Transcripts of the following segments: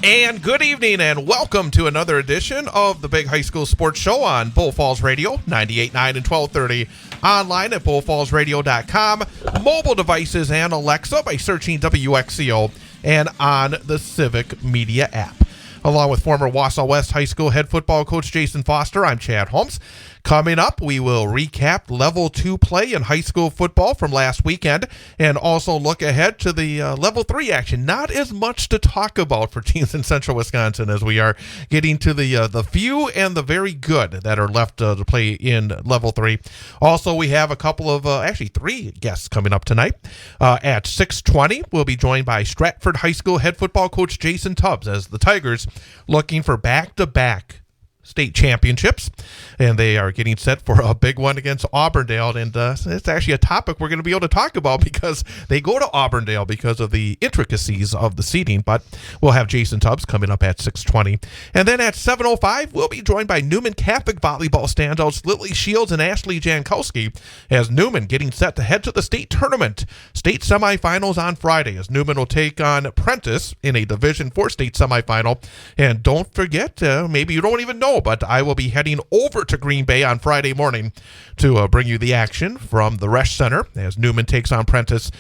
And good evening and welcome to another edition of the Big High School Sports Show on Bull Falls Radio, 98.9 and 1230, online at bullfallsradio.com, mobile devices and Alexa by searching WXCO, and on the Civic Media app. Along with former Wausau West High School head football coach Jason Foster, I'm Chad Holmes. Coming up, we will recap Level 2 play in high school football from last weekend and also look ahead to the Level 3 action. Not as much to talk about for teams in Central Wisconsin as we are getting to the few and the very good that are left to play in Level 3. Also, we have a couple of, actually three guests coming up tonight. At 6:20, we'll be joined by Stratford High School head football coach Jason Tubbs as the Tigers looking for back-to-back state championships, and they are getting set for a big one against Auburndale, and it's actually a topic we're going to be able to talk about because they go to Auburndale because of the intricacies of the seating. But we'll have Jason Tubbs coming up at 6:20, and then at 7:05 we'll be joined by Newman Catholic volleyball standouts Lily Shields and Ashley Jankowski as Newman getting set to head to the state tournament. State semifinals on Friday as Newman will take on Prentice in a Division 4 state semifinal. And don't forget, maybe you don't even know, but I will be heading over to Green Bay on Friday morning to bring you the action from the Resch Center as Newman takes on Prentice.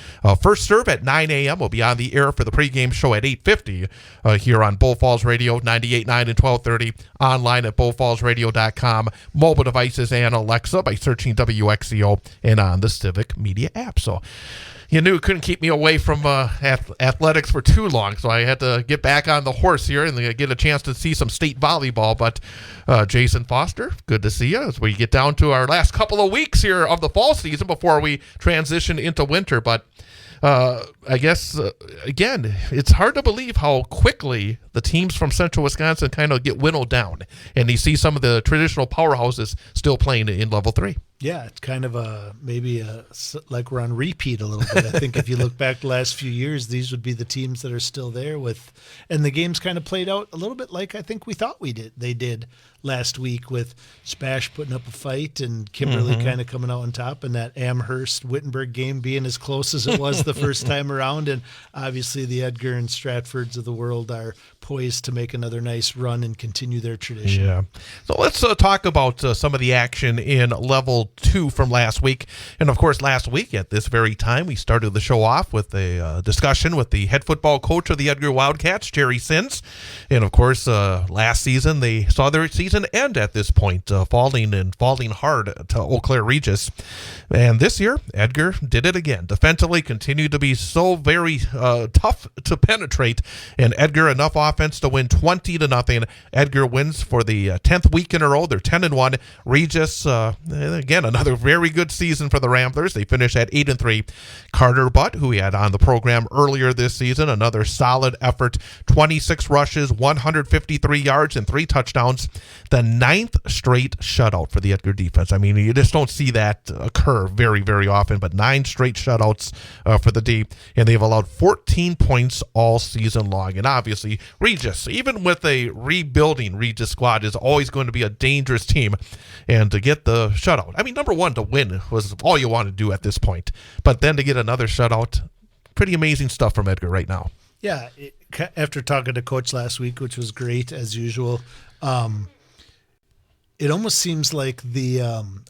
First serve at 9 a.m. We'll be on the air for the pregame show at 8:50 here on Bull Falls Radio, 98.9 and 1230, online at bullfallsradio.com, mobile devices and Alexa by searching WXCO, and on the Civic Media app. So you knew it couldn't keep me away from athletics for too long, so I had to get back on the horse here and get a chance to see some state volleyball. But Jason Foster, good to see you as we get down to our last couple of weeks here of the fall season before we transition into winter. But I guess, again, it's hard to believe how quickly the teams from Central Wisconsin kind of get whittled down, and you see some of the traditional powerhouses still playing in Level 3. Yeah, it's kind of maybe like we're on repeat a little bit. I think if you look back the last few years, these would be the teams that are still there and the game's kind of played out a little bit like I think we thought they did last week, with Spash putting up a fight and Kimberly kind of coming out on top, and that Amherst-Wittenberg game being as close as it was the first time around. And obviously the Edgar and Stratfords of the world are poised to make another nice run and continue their tradition. Yeah. So let's talk about some of the action in Level 2 from last week. And of course, last week at this very time, we started the show off with a discussion with the head football coach of the Edgar Wildcats, Jerry Sins. And of course, last season, they saw their season end at this point, falling hard to Eau Claire Regis. And this year, Edgar did it again. Defensively continued to be so very tough to penetrate, and Edgar enough offense to win 20-0. Edgar wins for the 10th week in a row. They're 10-1. Regis, again, another very good season for the Ramblers. They finish at 8-3. Carter Butt, who we had on the program earlier this season, another solid effort. 26 rushes, 153 yards, and 3 touchdowns. The 9th straight shutout for the Edgar defense. I mean, you just don't see that occur very, very often, but 9 straight shutouts for the D, and they've allowed 14 points all season long. And obviously, Regis, even with a rebuilding Regis squad, is always going to be a dangerous team. And to get the shutout, I mean, number one, to win was all you want to do at this point. But then to get another shutout, pretty amazing stuff from Edgar right now. Yeah, after talking to Coach last week, which was great as usual, it almost seems like the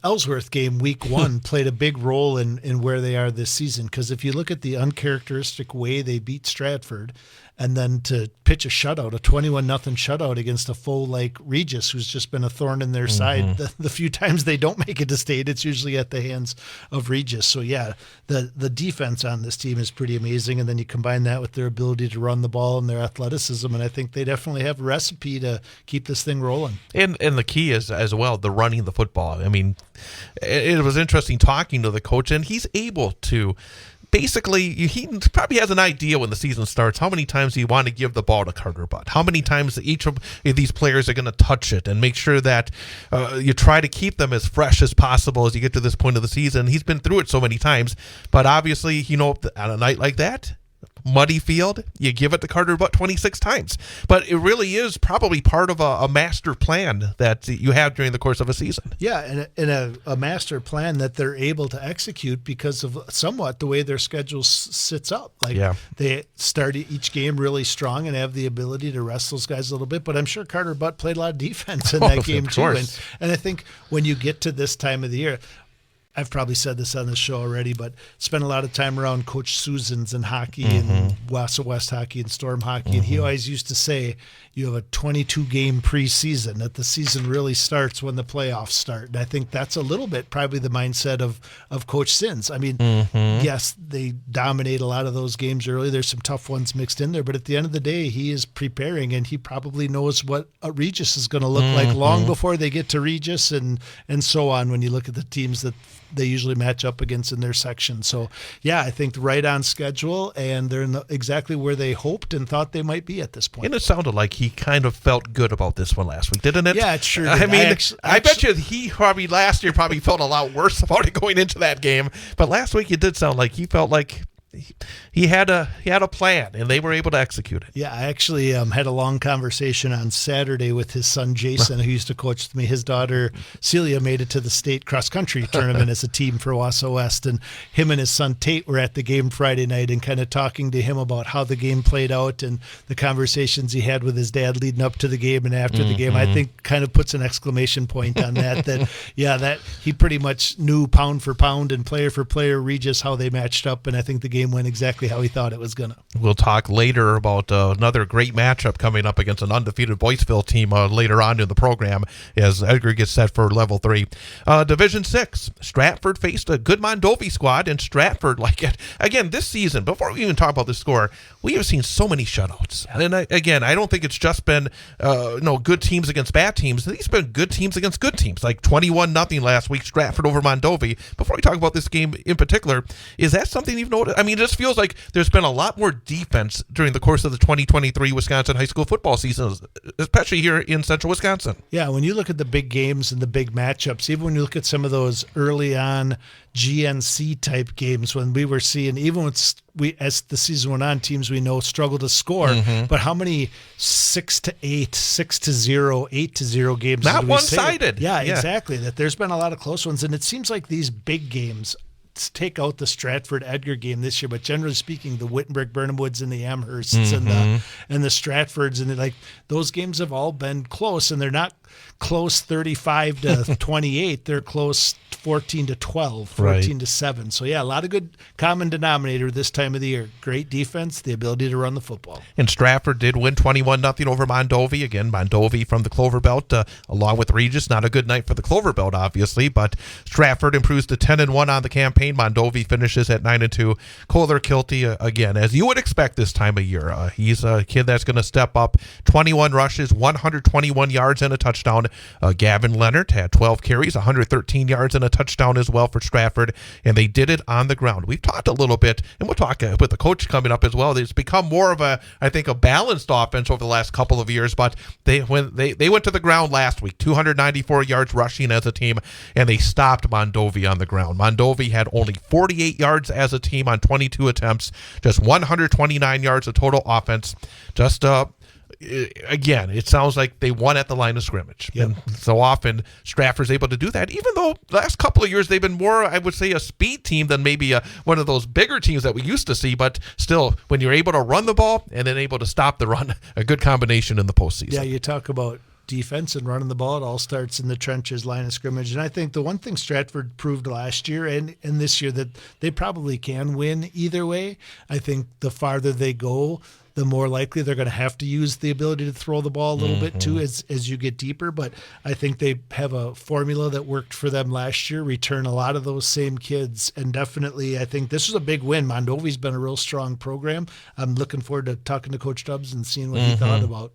Ellsworth game, week 1, played a big role in where they are this season. Because if you look at the uncharacteristic way they beat Stratford, and then to pitch a shutout, a 21-0 shutout against a foe like Regis, who's just been a thorn in their side. The few times they don't make it to state, it's usually at the hands of Regis. So, yeah, the defense on this team is pretty amazing, and then you combine that with their ability to run the ball and their athleticism, and I think they definitely have a recipe to keep this thing rolling. And the key is, as well, the running the football. I mean, it was interesting talking to the coach, and he's able to basically, he probably has an idea when the season starts how many times you want to give the ball to Carter Butt, how many times each of these players are going to touch it, and make sure that you try to keep them as fresh as possible as you get to this point of the season. He's been through it so many times, but obviously, on a night like that, muddy field, you give it to Carter Butt 26 times. But it really is probably part of a master plan that you have during the course of a season. Yeah, and a master plan that they're able to execute because of somewhat the way their schedule sits up. Like they start each game really strong and have the ability to rest those guys a little bit. But I'm sure Carter Butt played a lot of defense in that game too. And I think when you get to this time of the year, I've probably said this on the show already, but spent a lot of time around Coach Susans in hockey and West hockey and Storm hockey. And he always used to say, you have a 22-game preseason, that the season really starts when the playoffs start. And I think that's a little bit probably the mindset of Coach Sins. I mean, yes, they dominate a lot of those games early. There's some tough ones mixed in there. But at the end of the day, he is preparing, and he probably knows what a Regis is going to look like long before they get to Regis and so on when you look at the teams that they usually match up against in their section. So, yeah, I think right on schedule, and they're in exactly where they hoped and thought they might be at this point. And it sounded like he kind of felt good about this one last week, didn't it? Yeah, it sure did. I mean, I bet you he probably last year probably felt a lot worse about it going into that game. But last week it did sound like he felt like he had a plan, and they were able to execute it. Yeah, I actually had a long conversation on Saturday with his son Jason, who used to coach with me. His daughter Celia made it to the state cross country tournament as a team for Wausau West, and him and his son Tate were at the game Friday night and kind of talking to him about how the game played out and the conversations he had with his dad leading up to the game and after the game. I think kind of puts an exclamation point on that. That he pretty much knew pound for pound and player for player Regis how they matched up, and I think the game went exactly how he thought it was going to. We'll talk later about another great matchup coming up against an undefeated Boyceville team later on in the program as Edgar gets set for level 3. Division 6, Stratford faced a good Mondovi squad, and Stratford, again, this season, before we even talk about the score, we have seen so many shutouts. And again, I don't think it's just been good teams against bad teams. These have been good teams against good teams, like 21-0 last week, Stratford over Mondovi. Before we talk about this game in particular, is that something you've noticed? I mean, it just feels like there's been a lot more defense during the course of the 2023 Wisconsin high school football season, especially here in central Wisconsin. Yeah, when you look at the big games and the big matchups, even when you look at some of those early on GNC type games when we were seeing, even as the season went on, teams we know struggle to score, but how many 6-8, 6-0, 8-0 games? Not one-sided. Yeah, exactly. That there's been a lot of close ones, and it seems like these big games, take out the Stratford Edgar game this year, but generally speaking, the Wittenberg Burnhamwoods and the Amhersts and the Stratfords and those games have all been close, and they're not close 35-28. They're close 14-12, 14-7. So yeah, a lot of good common denominator this time of the year. Great defense, the ability to run the football. And Stratford did win 21-0 over Mondovi. Again, Mondovi from the Clover Belt, along with Regis. Not a good night for the Clover Belt, obviously, but Stratford improves to 10-1 on the campaign. Mondovi finishes at 9-2. Kohler Kilty, again, as you would expect this time of year. He's a kid that's going to step up. 21 rushes, 121 yards and a touchdown. Gavin Leonard had 12 carries, 113 yards and a touchdown as well for Stratford, and they did it on the ground. We've talked a little bit, and we'll talk with the coach coming up as well. It's become more of a balanced offense over the last couple of years, but they went to the ground last week, 294 yards rushing as a team, and they stopped Mondovi on the ground. Mondovi had only 48 yards as a team on 22 attempts, just 129 yards of total offense. Just again, it sounds like they won at the line of scrimmage. Yep. And so often Stratford's able to do that, even though the last couple of years they've been more, I would say, a speed team than maybe one of those bigger teams that we used to see. But still, when you're able to run the ball and then able to stop the run, a good combination in the postseason. Yeah, you talk about defense and running the ball. It all starts in the trenches, line of scrimmage. And I think the one thing Stratford proved last year and this year that they probably can win either way. I think the farther they go, the more likely they're going to have to use the ability to throw the ball a little bit too as you get deeper. But I think they have a formula that worked for them last year, return a lot of those same kids. And definitely, I think this was a big win. Mondovi's been a real strong program. I'm looking forward to talking to Coach Tubbs and seeing what he thought about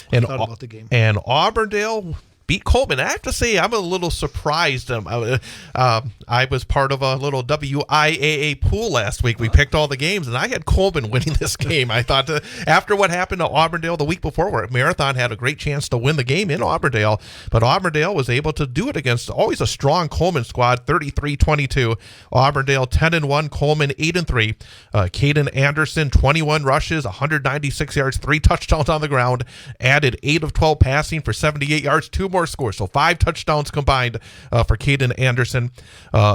the game. And Auburndale beat Coleman. I have to say, I'm a little surprised. I was part of a little WIAA pool last week. We picked all the games, and I had Coleman winning this game. I thought after what happened to Auburndale the week before, where Marathon had a great chance to win the game in Auburndale, but Auburndale was able to do it against always a strong Coleman squad, 33-22. Auburndale 10-1, Coleman 8-3. Caden Anderson, 21 rushes, 196 yards, 3 touchdowns on the ground, added 8 of 12 passing for 78 yards, 2 more scores. So 5 touchdowns combined for Caden Anderson.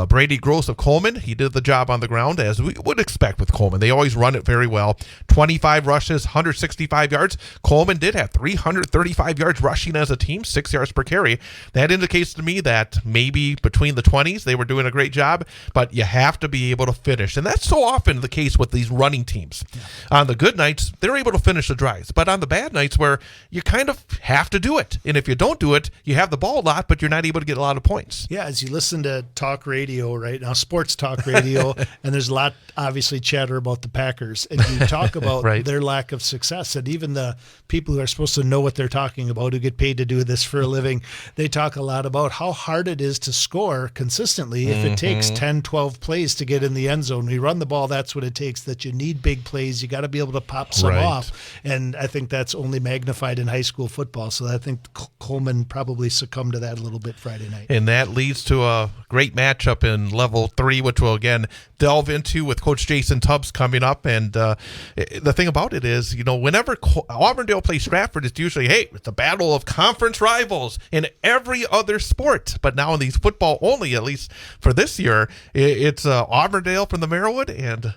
Brady Gross of Coleman, he did the job on the ground, as we would expect with Coleman. They always run it very well. 25 rushes, 165 yards. Coleman did have 335 yards rushing as a team, 6 yards per carry. That indicates to me that maybe between the 20s, they were doing a great job, but you have to be able to finish. And that's so often the case with these running teams. Yeah. On the good nights, they're able to finish the drives, but on the bad nights where you kind of have to do it. And if you don't do it, you have the ball a lot, but you're not able to get a lot of points. Yeah, as you listen to talk radio right now, sports talk radio, and there's a lot, obviously, chatter about the Packers, and you talk about right. their lack of success. And even the people who are supposed to know what they're talking about, who get paid to do this for a living, they talk a lot about how hard it is to score consistently if it takes 10, 12 plays to get in the end zone. When you run the ball, that's what it takes, that you need big plays. You got to be able to pop some off. And I think that's only magnified in high school football. So I think Coleman probably succumbed to that a little bit Friday night. And that leads to a great matchup in level 3, which we'll again delve into with Coach Jason Tubbs coming up. And the thing about it is, whenever Auburndale plays Stratford, it's usually, hey, it's a battle of conference rivals in every other sport. But now in these football only, at least for this year, it's Auburndale from the Merriwood and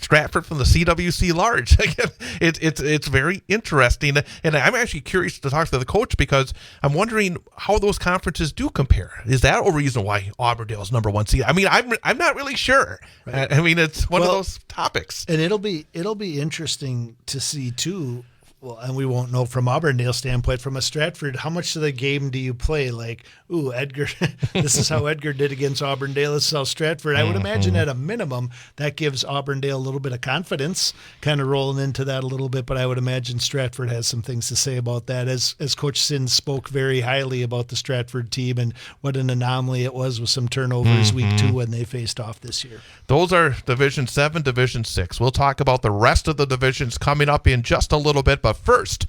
Stratford from the CWC Large. It's very interesting, and I'm actually curious to talk to the coach because I'm wondering how those conferences do compare. Is that a reason why Auburndale is number 1 seed? I mean, I'm not really sure. Right. I mean, it's one of those topics, and it'll be interesting to see too. Well, and we won't know from Auburndale standpoint. From a Stratford, how much of the game do you play? Like, ooh, Edgar, this is how Edgar did against Auburndale. This is how Stratford. I would imagine at a minimum that gives Auburndale a little bit of confidence, kind of rolling into that a little bit. But I would imagine Stratford has some things to say about that. As Coach Sins spoke very highly about the Stratford team and what an anomaly it was with some turnovers week 2 when they faced off this year. Those are Division 7, Division 6. We'll talk about the rest of the divisions coming up in just a little bit. But first,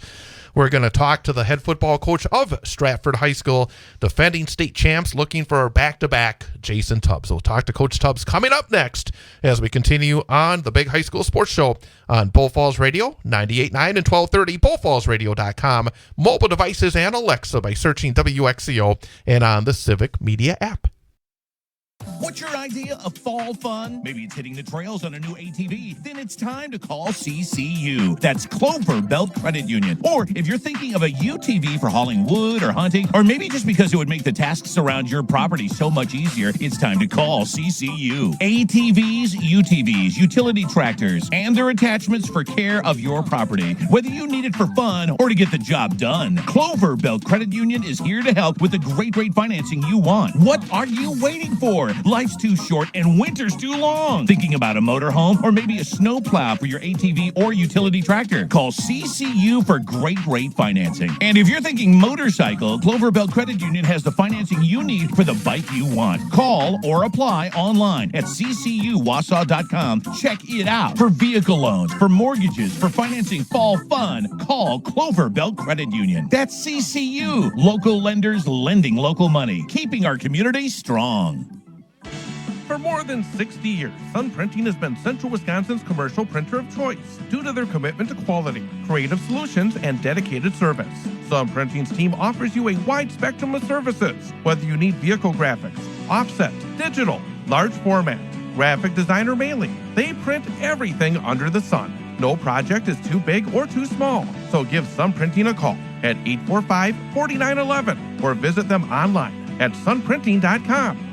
we're going to talk to the head football coach of Stratford High School, defending state champs, looking for a back-to-back, Jason Tubbs. We'll talk to Coach Tubbs coming up next as we continue on the Big High School Sports Show on Bull Falls Radio, 98.9 and 1230, bullfallsradio.com, mobile devices, and Alexa by searching WXCO and on the Civic Media app. What's your idea of fall fun? Maybe it's hitting the trails on a new ATV. Then it's time to call CCU. That's Clover Belt Credit Union. Or if you're thinking of a UTV for hauling wood or hunting, or maybe just because it would make the tasks around your property so much easier, it's time to call CCU. ATVs, UTVs, utility tractors, and their attachments for care of your property. Whether you need it for fun or to get the job done, Clover Belt Credit Union is here to help with the great rate financing you want. What are you waiting for? Life's too short and winter's too long. Thinking about a motorhome or maybe a snowplow for your ATV or utility tractor? Call CCU for great rate financing. And if you're thinking motorcycle, Clover Belt Credit Union has the financing you need for the bike you want. Call or apply online at ccuwausau.com. Check it out. For vehicle loans, for mortgages, for financing fall fun, call Clover Belt Credit Union. That's CCU. Local lenders lending local money, keeping our community strong. For more than 60 years, Sun Printing has been Central Wisconsin's commercial printer of choice due to their commitment to quality, creative solutions, and dedicated service. Sun Printing's team offers you a wide spectrum of services, whether you need vehicle graphics, offset, digital, large format, graphic design, or mailing. They print everything under the sun. No project is too big or too small, so give Sun Printing a call at 845-4911 or visit them online at sunprinting.com.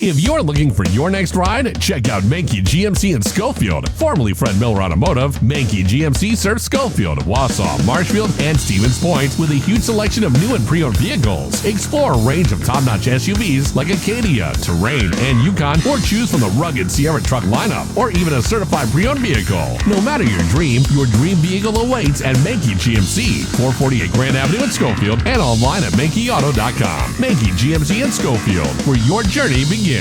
If you're looking for your next ride, check out Mankey GMC in Schofield. Formerly Fred Miller Automotive, Mankey GMC serves Schofield, Wausau, Marshfield, and Stevens Point with a huge selection of new and pre-owned vehicles. Explore a range of top-notch SUVs like Acadia, Terrain, and Yukon, or choose from the rugged Sierra truck lineup, or even a certified pre-owned vehicle. No matter your dream vehicle awaits at Mankey GMC, 448 Grand Avenue in Schofield, and online at MankeyAuto.com. Mankey GMC in Schofield, where your journey begins.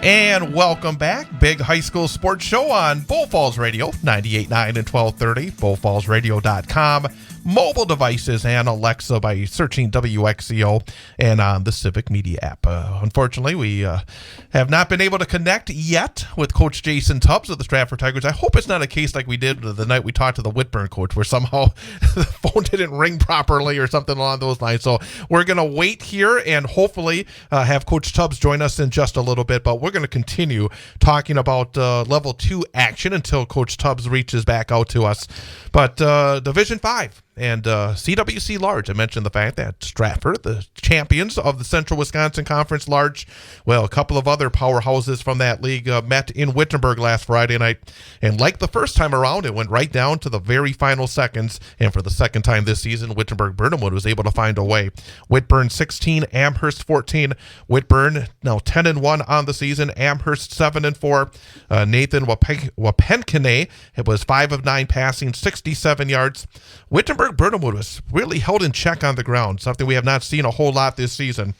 And welcome back. Big High School Sports Show on Bull Falls Radio, 98.9 and 1230, bullfallsradio.com. Mobile devices and Alexa by searching WXCO and on the Civic Media app. Unfortunately, we have not been able to connect yet with Coach Jason Tubbs of the Stratford Tigers. I hope it's not a case like we did the night we talked to the Whitburn coach, where somehow the phone didn't ring properly or something along those lines. So we're going to wait here and hopefully have Coach Tubbs join us in just a little bit. But we're going to continue talking about Level 2 action until Coach Tubbs reaches back out to us. But Division 5. And CWC Large, I mentioned the fact that Stratford, the champions of the Central Wisconsin Conference Large, well, a couple of other powerhouses from that league met in Wittenberg last Friday night. And like the first time around, it went right down to the very final seconds. And for the second time this season, Wittenberg-Burnhamwood was able to find a way. Whitburn 16, Amherst 14. Whitburn now 10-1 on the season. Amherst 7-4. Nathan Wapenkine, it was 5 of 9 passing, 67 yards. Wittenberg-Burnhamwood was really held in check on the ground, something we have not seen a whole lot this season.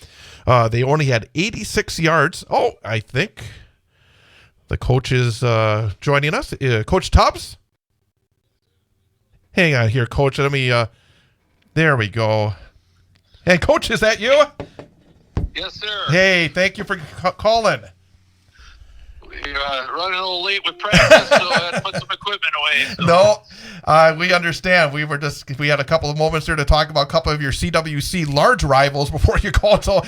They only had 86 yards. Oh, I think the coach is joining us. Coach Tubbs? Hang on here, Coach. Let me, there we go. And Coach, is that you? Yes, sir. Hey, thank you for calling. We're running a little late with practice, so I had to put some equipment away. So. No, we understand. We had a couple of moments there to talk about a couple of your CWC large rivals before you called, so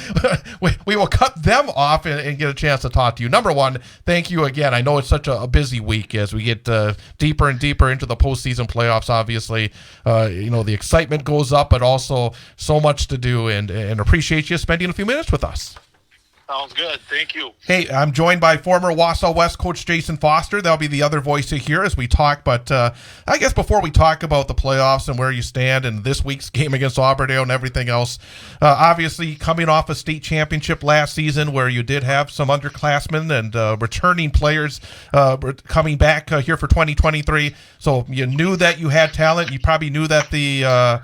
we will cut them off and get a chance to talk to you. Number one, thank you again. I know it's such a busy week as we get deeper and deeper into the postseason playoffs. Obviously, the excitement goes up, but also so much to do, and appreciate you spending a few minutes with us. Sounds good. Thank you. Hey, I'm joined by former Wausau West coach Jason Foster. That'll be the other voice you hear as we talk. But I guess before we talk about the playoffs and where you stand and this week's game against Auburndale and everything else, obviously coming off a state championship last season where you did have some underclassmen and returning players coming back here for 2023. So you knew that you had talent. You probably knew that the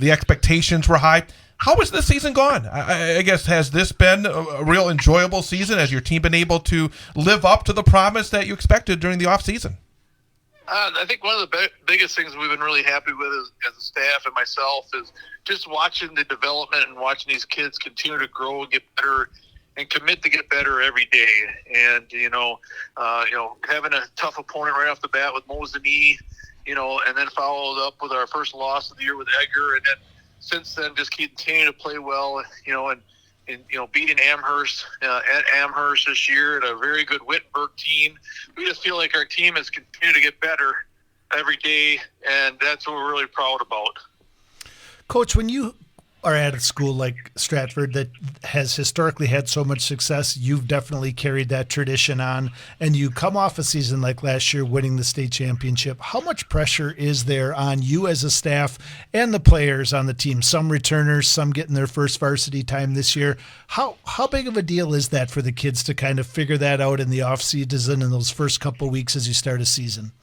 expectations were high. How has this season gone? I guess, has this been a real enjoyable season? Has your team been able to live up to the promise that you expected during the offseason? I think one of the biggest things we've been really happy with as a staff and myself is just watching the development and watching these kids continue to grow and get better and commit to get better every day. And, having a tough opponent right off the bat with Mosinee, and then followed up with our first loss of the year with Edgar, and then since then, just continue to play well, and beating Amherst at Amherst this year and a very good Wittenberg team. We just feel like our team has continued to get better every day, and that's what we're really proud about. Coach, when you are at a school like Stratford that has historically had so much success, you've definitely carried that tradition on, and you come off a season like last year winning the state championship. How much pressure is there on you as a staff and the players on the team? Some returners, some getting their first varsity time this year. How big of a deal is that for the kids to kind of figure that out in the off season in those first couple of weeks as you start a season?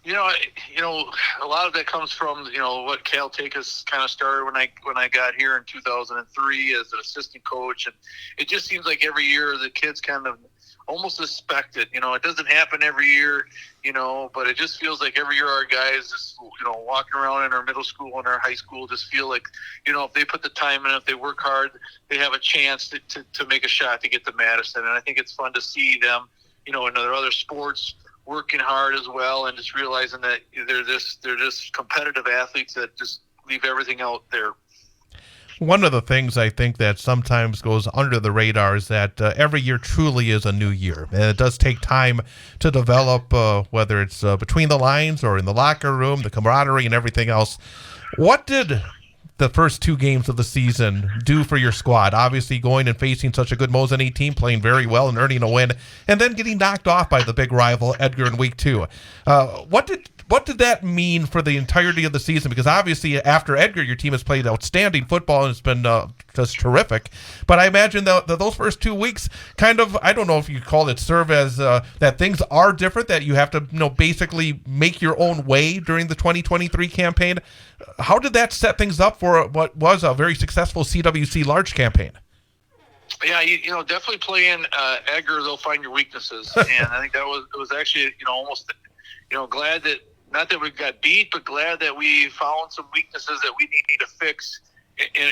A lot of that comes from, what Cal Takis kind of started when I got here in 2003 as an assistant coach. And it just seems like every year the kids kind of almost expect it. It doesn't happen every year, but it just feels like every year our guys just, walking around in our middle school and our high school just feel like, if they put the time in, if they work hard, they have a chance to make a shot to get to Madison. And I think it's fun to see them, in their other sports working hard as well, and just realizing that they're just competitive athletes that just leave everything out there. One of the things I think that sometimes goes under the radar is that every year truly is a new year. And it does take time to develop, whether it's between the lines or in the locker room, the camaraderie and everything else. What did the first 2 games of the season do for your squad? Obviously going and facing such a good Mosinee team, playing very well and earning a win, and then getting knocked off by the big rival Edgar in week 2. What did that mean for the entirety of the season? Because obviously after Edgar, your team has played outstanding football and it's been just terrific. But I imagine those first 2 weeks kind of, I don't know if you call it serve as that things are different, that you have to basically make your own way during the 2023 campaign. How did that set things up for what was a very successful CWC large campaign? Yeah, definitely playing Edgar, they'll find your weaknesses. And I think it was actually, almost, glad that, not that we got beat, but glad that we found some weaknesses that we needed to fix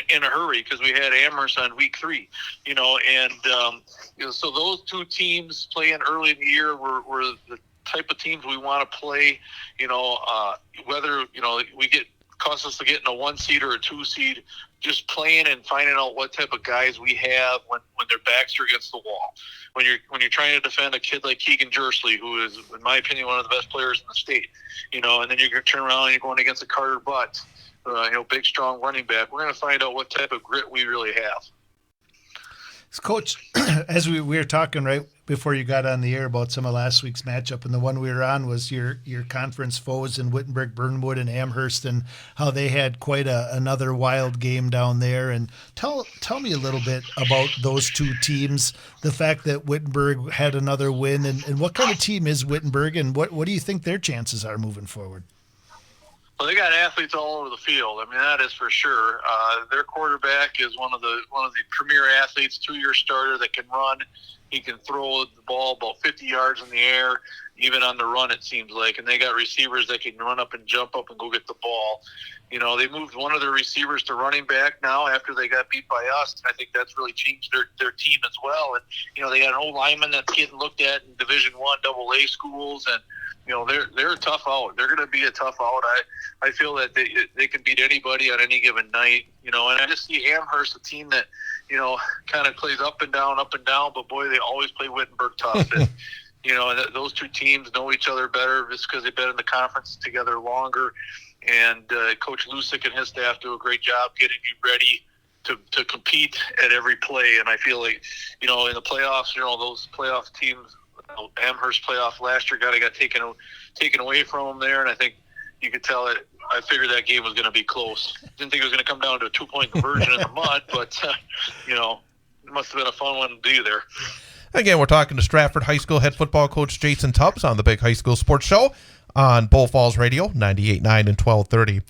in a hurry, because we had Amherst on week 3, so those 2 teams playing early in the year were the type of teams we want to play, whether, we cost us to get in a 1 seed or a 2 seed, just playing and finding out what type of guys we have when their backs are against the wall. When you're trying to defend a kid like Keegan Jersley, who is, in my opinion, one of the best players in the state, and then you're going to turn around and you're going against a Carter Butt, big, strong running back. We're going to find out what type of grit we really have. Coach, as we were talking right before you got on the air about some of last week's matchup, and the one we were on was your conference foes in Wittenberg, Burnwood, and Amherst, and how they had quite another wild game down there. And tell me a little bit about those 2 teams, the fact that Wittenberg had another win, and what kind of team is Wittenberg, and what do you think their chances are moving forward? Well, they got athletes all over the field. I mean, that is for sure. Their quarterback is one of the premier athletes, 2-year starter that can run. He can throw the ball about 50 yards in the air, even on the run, it seems like. And they got receivers that can run up and jump up and go get the ball. They moved one of their receivers to running back now after they got beat by us. I think that's really changed their team as well. And, they got an old lineman that's getting looked at in Division I AA schools, and they're a tough out. They're going to be a tough out. I feel that they can beat anybody on any given night. And I just see Amherst, a team that, kind of plays up and down, but boy, they always play Wittenberg tough. And, and those 2 teams know each other better just because they've been in the conference together longer. And Coach Lusick and his staff do a great job getting you ready to compete at every play. And I feel like, in the playoffs, those playoff teams, Amherst playoff last year got taken away from them there, and I think you could tell it. I figured that game was going to be close. Didn't think it was going to come down to a 2-point conversion in the mud, but it must have been a fun one to do there. Again, we're talking to Stratford High School head football coach Jason Tubbs on the Big High School Sports Show on Bull Falls Radio, 98.9 and 1230.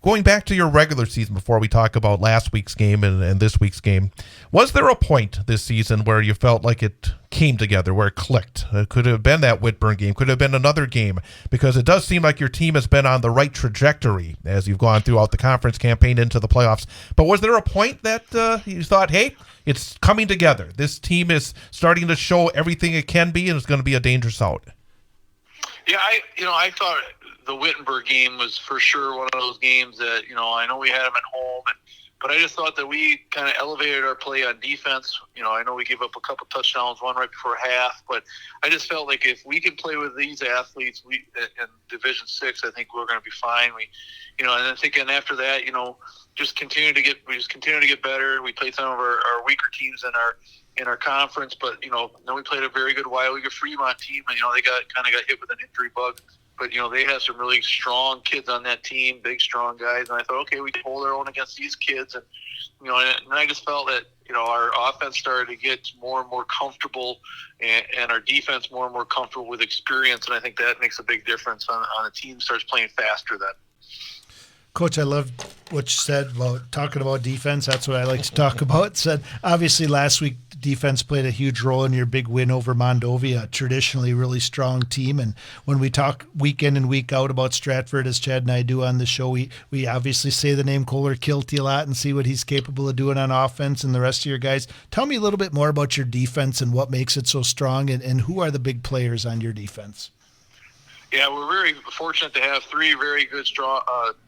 Going back to your regular season before we talk about last week's game and this week's game, was there a point this season where you felt like it came together, where it clicked? It could have been that Whitburn game, could have been another game, because it does seem like your team has been on the right trajectory as you've gone throughout the conference campaign into the playoffs. But was there a point that you thought, hey, it's coming together, this team is starting to show everything it can be, and it's going to be a dangerous out? Yeah, I thought the Wittenberg game was for sure one of those games that, I know we had them at home, but I just thought that we kind of elevated our play on defense. I know we gave up a couple touchdowns, one right before half, but I just felt like if we can play with these athletes in Division 6, I think we're going to be fine. And then thinking after that, just continue to get better. We played some of our weaker teams in our conference, but then we played a very good Wyoming Fremont team, and they got hit with an injury bug. But, they have some really strong kids on that team, big, strong guys. And I thought, okay, we can hold our own against these kids. And, and I just felt that, our offense started to get more and more comfortable, and our defense more and more comfortable with experience. And I think that makes a big difference on the team starts playing faster then. Coach, I loved what you said about talking about defense. That's what I like to talk about. Said obviously last week defense played a huge role in your big win over Mondovi, a traditionally really strong team. And when we talk week in and week out about Stratford, as Chad and I do on the show, we obviously say the name Kohler Kilty a lot and see what he's capable of doing on offense and the rest of your guys. Tell me a little bit more about your defense and what makes it so strong, and who are the big players on your defense? Yeah, we're very fortunate to have three very good, strong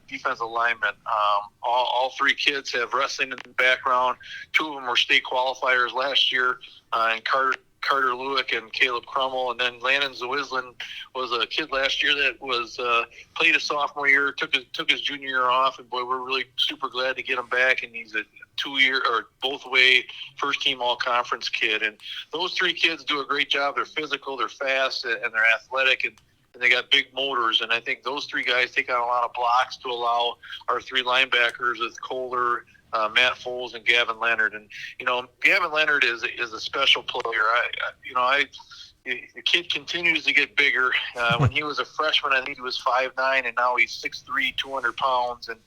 defensive linemen. All three kids have wrestling in the background. Two of them were state qualifiers last year, and Carter Lewick and Caleb Crummel. And then Landon Zawislin was a kid last year that was played his sophomore year, took his junior year off, and boy, we're really super glad to get him back. And he's a 2-year or both way first team all conference kid. And those three kids do a great job. They're physical, they're fast, and they're athletic, and they got big motors, and I think those three guys take on a lot of blocks to allow our three linebackers with Kohler, Matt Foles, and Gavin Leonard. And Gavin Leonard is a special player. The kid continues to get bigger. When he was a freshman, I think he was 5'9", and now he's 6'3", 200 pounds. And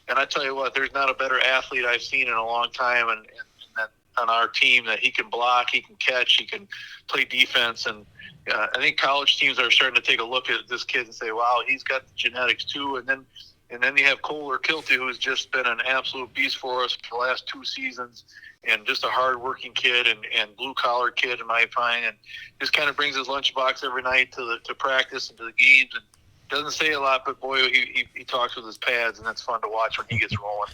I tell you what, there's not a better athlete I've seen in a long time, and that on our team, that he can block, he can catch, he can play defense. And I think college teams are starting to take a look at this kid and say, wow, he's got the genetics too. And then you have Kohler Kilty, who's just been an absolute beast for us for the last 2 seasons, and just a hard-working kid and blue-collar kid, in my opinion, and just kind of brings his lunchbox every night to practice and to the games, and doesn't say a lot, but boy, he talks with his pads, and that's fun to watch when he gets rolling.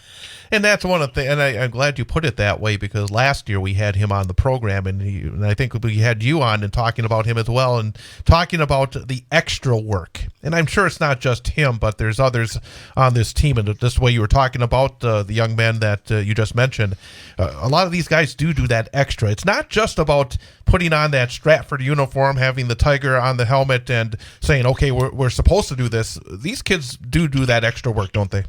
And that's one of the, and I'm glad you put it that way, because last year we had him on the program, and I think we had you on and talking about him as well, and talking about the extra work. And I'm sure it's not just him, but there's others on this team, and this way you were talking about the young men that you just mentioned. A lot of these guys do that extra. It's not just about putting on that Stratford uniform, having the tiger on the helmet, and saying, okay, we're supposed to do this. These kids do that extra work, don't they?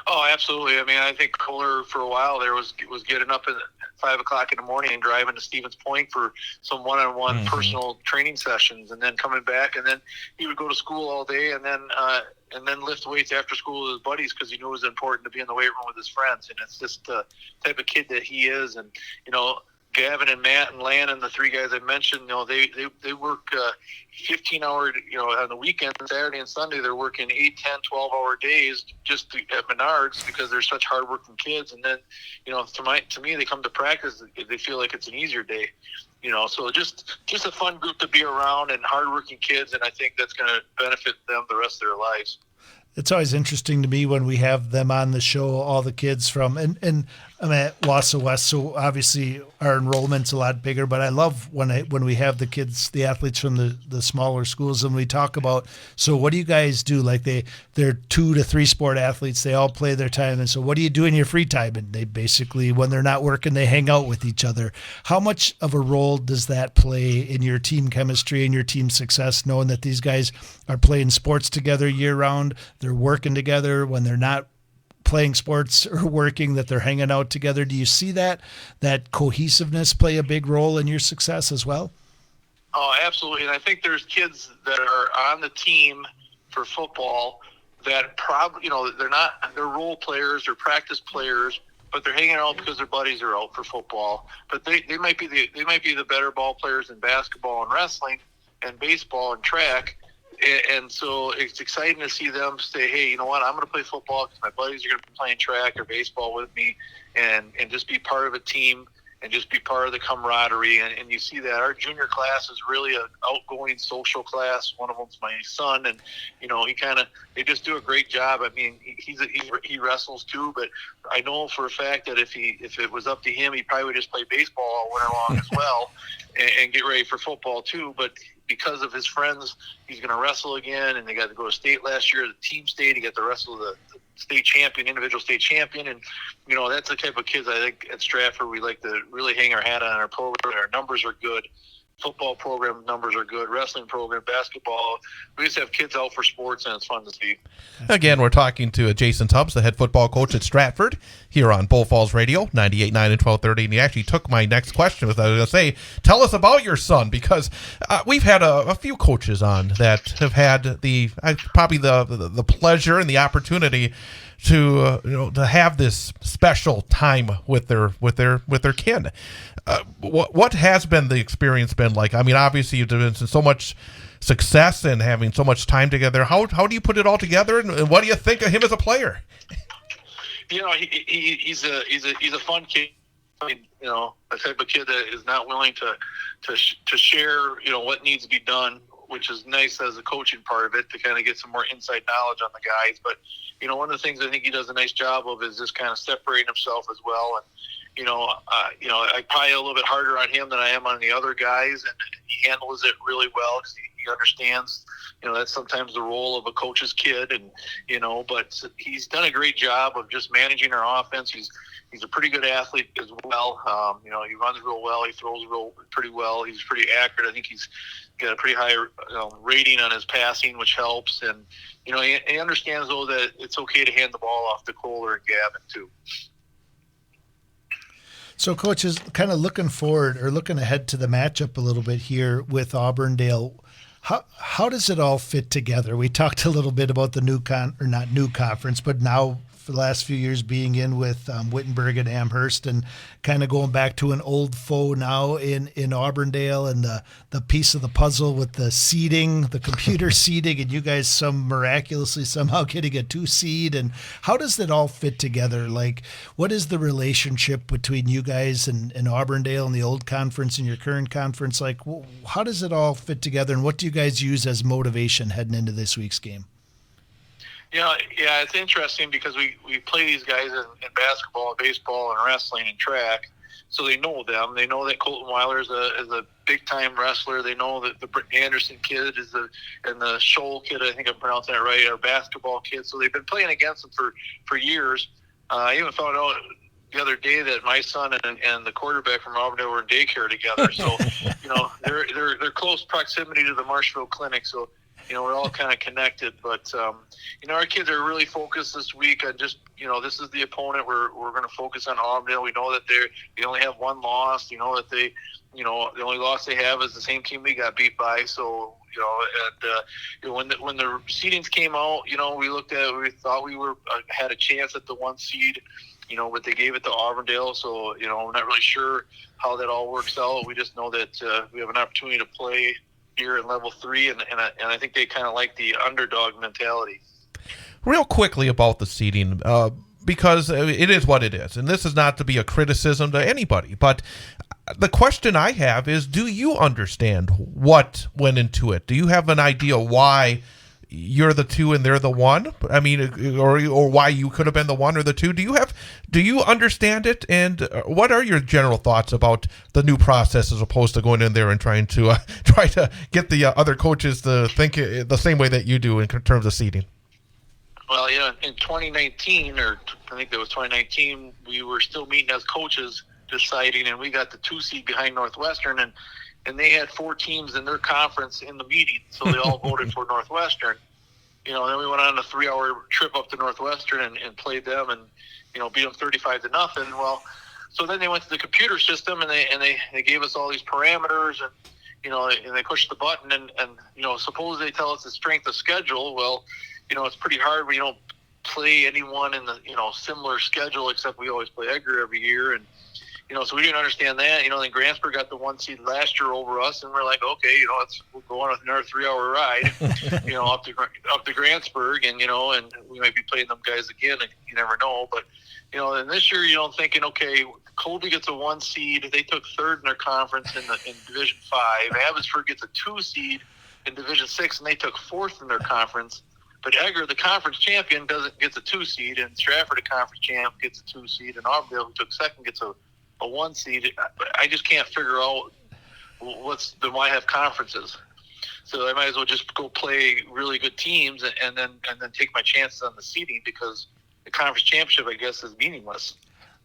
Oh, absolutely. I mean, I think Kohler for a while there was getting up at 5 o'clock in the morning and driving to Stevens Point for some one-on-one personal training sessions, and then coming back, and then he would go to school all day, and then lift weights after school with his buddies, because he knew it was important to be in the weight room with his friends. And it's just the type of kid that he is. And Gavin and Matt and Landon, the three guys I mentioned, they work 15-hour, on the weekend, Saturday and Sunday, they're working 8, 10, 12-hour days just at Menards, because they're such hardworking kids. And then, to me, they come to practice, they feel like it's an easier day. So just a fun group to be around, and hardworking kids, and I think that's going to benefit them the rest of their lives. It's always interesting to me when we have them on the show, all the kids from, and I'm at Wausau West, so obviously our enrollment's a lot bigger, but I love when we have the kids, the athletes from the smaller schools, and we talk about, so what do you guys do? Like they're 2 to 3 sport athletes, they all play their time, and so what do you do in your free time? And they basically, when they're not working, they hang out with each other. How much of a role does that play in your team chemistry and your team success, knowing that these guys are playing sports together year round, they're working together when they're not playing sports or working, that they're hanging out together? Do you see that cohesiveness play a big role in your success as well? Oh, absolutely. And I think there's kids that are on the team for football that probably, they're role players or practice players, but they're hanging out because their buddies are out for football. But they might be the better ball players in basketball and wrestling and baseball and track. And so it's exciting to see them say, hey, you know what, I'm going to play football because my buddies are going to be playing track or baseball with me, and just be part of a team and just be part of the camaraderie. And you see that our junior class is really an outgoing social class. One of them's my son, and they just do a great job. I mean, he wrestles too, but I know for a fact that if it was up to him, he probably would just play baseball all winter long as well, and get ready for football too. But because of his friends, he's going to wrestle again, and they got to go to state last year, the team state. He got to wrestle the state champion, individual state champion, and that's the type of kids I think at Stratford we like to really hang our hat on our program. Our numbers are good, football program numbers are good, wrestling program, basketball. We just have kids out for sports, and it's fun to see. Again, we're talking to Jason Tubbs, the head football coach at Stratford, here on Bull Falls Radio, 98.9 and 1230. And he actually took my next question. I was going to say, tell us about your son, because we've had a few coaches on that have had probably the pleasure and the opportunity to to have this special time with their kid. What has been the experience been like? I mean, obviously you've been so much success and having so much time together. How do you put it all together, and what do you think of him as a player? He's a fun kid. I mean, the type of kid that is not willing to share what needs to be done, which is nice as a coaching part of it, to kind of get some more inside knowledge on the guys. But one of the things I think he does a nice job of is just kind of separating himself as well. And I probably a little bit harder on him than I am on the other guys, and he handles it really well because he understands, that's sometimes the role of a coach's kid, and but he's done a great job of just managing our offense. He's a pretty good athlete as well. He runs real well. He throws pretty well. He's pretty accurate. I think he's got a pretty high rating on his passing, which helps. And he understands though that it's okay to hand the ball off to Kohler and Gavin too. So, Coach, is kind of looking forward or looking ahead to the matchup a little bit here with Auburndale. How does it all fit together? We talked a little bit about the not new conference, but now for the last few years being in with Wittenberg and Amherst, and kind of going back to an old foe now in Auburndale, and the piece of the puzzle with the seeding, the computer seeding, and you guys miraculously somehow getting a 2 seed. And how does that all fit together? Like, what is the relationship between you guys and Auburndale and the old conference and your current conference? Like, how does it all fit together, and what do you guys use as motivation heading into this week's game? Yeah, it's interesting because we play these guys in basketball, baseball, and wrestling and track, so they know them. They know that Colton Weiler is a big-time wrestler. They know that the Britt Anderson kid and the Scholl kid, I think I'm pronouncing that right, are basketball kids. So they've been playing against them for years. I even found out the other day that my son and the quarterback from Auburndale were in daycare together. So, they're close proximity to the Marshfield Clinic. So, we're all kind of connected, but, our kids are really focused this week on just, this is the opponent. We're going to focus on Auburndale. We know that they only have one loss. That the only loss they have is the same team we got beat by. So, when the seedings came out, we looked at it, we thought we had a chance at the 1 seed, but they gave it to Auburndale. So, we're not really sure how that all works out. We just know that we have an opportunity to play here in level 3, and I think they kind of like the underdog mentality. Real quickly about the seeding, because it is what it is, and this is not to be a criticism to anybody, but the question I have is, do you understand what went into it? Do you have an idea why you're the 2 and they're the 1? I mean, or why you could have been the 1 or the 2? Do you understand it? And what are your general thoughts about the new process as opposed to going in there and trying to get the other coaches to think the same way that you do in terms of seeding? Well, in 2019, or I think that was 2019, we were still meeting as coaches deciding, and we got the 2 seed behind Northwestern, and they had 4 teams in their conference in the meeting, so they all voted for Northwestern. Then we went on a 3-hour trip up to Northwestern and played them, and beat them 35-0. Well, so then they went to the computer system, and they gave us all these parameters, and and they pushed the button, and suppose they tell us the strength of schedule. Well, it's pretty hard. We don't play anyone in the similar schedule, except we always play Edgar every year, and so we didn't understand that. Then Grantsburg got the 1 seed last year over us, and we're like, okay, we'll go on another 3-hour ride, up to Grantsburg, and and we might be playing them guys again, and you never know. But and this year, thinking, okay, Colby gets a 1 seed. They took 3rd in their conference in Division 5. Abbotsford gets a 2 seed in Division 6, and they took 4th in their conference. But Edgar, the conference champion, gets a 2 seed, and Stratford, the conference champ, gets a 2 seed, and Auburndale, who took 2nd, gets a 1 seed. I just can't figure out why have conferences. So I might as well just go play really good teams and then take my chances on the seeding, because the conference championship, I guess, is meaningless.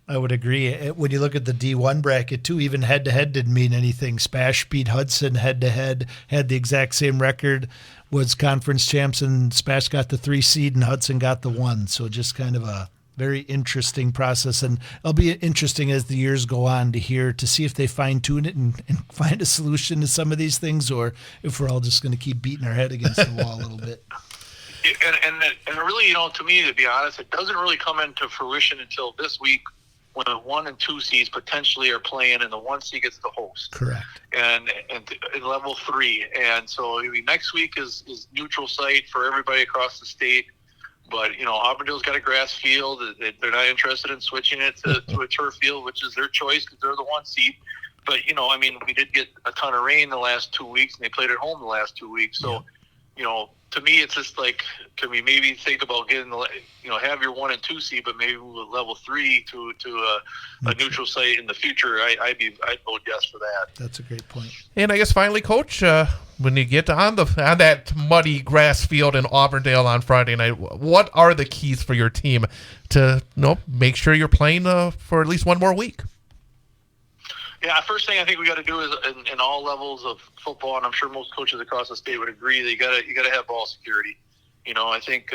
I would agree. When you look at the D1 bracket, too, even head-to-head didn't mean anything. Spash beat Hudson head-to-head, had the exact same record, was conference champs, and Spash got the 3 seed and Hudson got the 1. So just kind of a very interesting process. And it'll be interesting as the years go on to see if they fine-tune it and find a solution to some of these things, or if we're all just going to keep beating our head against the wall a little bit. And really, to me, to be honest, it doesn't really come into fruition until this week, when the 1 and 2 seeds potentially are playing, and the 1 seed gets to host. Correct. And in level 3, and so next week is neutral site for everybody across the state. But Auburndale's got a grass field. They're not interested in switching it to a turf field, which is their choice because they're the 1 seed. But we did get a ton of rain the last 2 weeks, and they played at home the last 2 weeks. So, to me, it's just like, can we maybe think about getting have your 1 and 2 seed, but maybe move level 3 to a neutral site in the future? I'd vote yes for that. That's a great point. And I guess finally, Coach, when you get on that muddy grass field in Auburndale on Friday night, what are the keys for your team to make sure you're playing for at least one more week? Yeah, first thing I think we got to do is in all levels of football, and I'm sure most coaches across the state would agree, that you got to have ball security. I think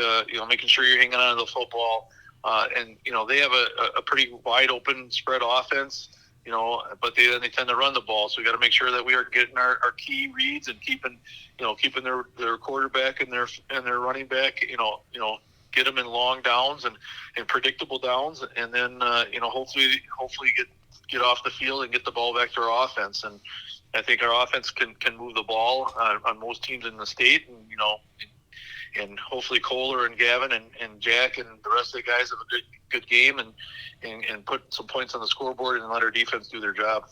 making sure you're hanging on to the football, and they have a pretty wide open spread offense. But they tend to run the ball, so we got to make sure that we are getting our key reads and keeping their quarterback and their running back, get them in long downs and predictable downs, and then hopefully get off the field and get the ball back to our offense. And I think our offense can move the ball on most teams in the state, and hopefully Kohler and Gavin and Jack and the rest of the guys have a good game and put some points on the scoreboard and let our defense do their job.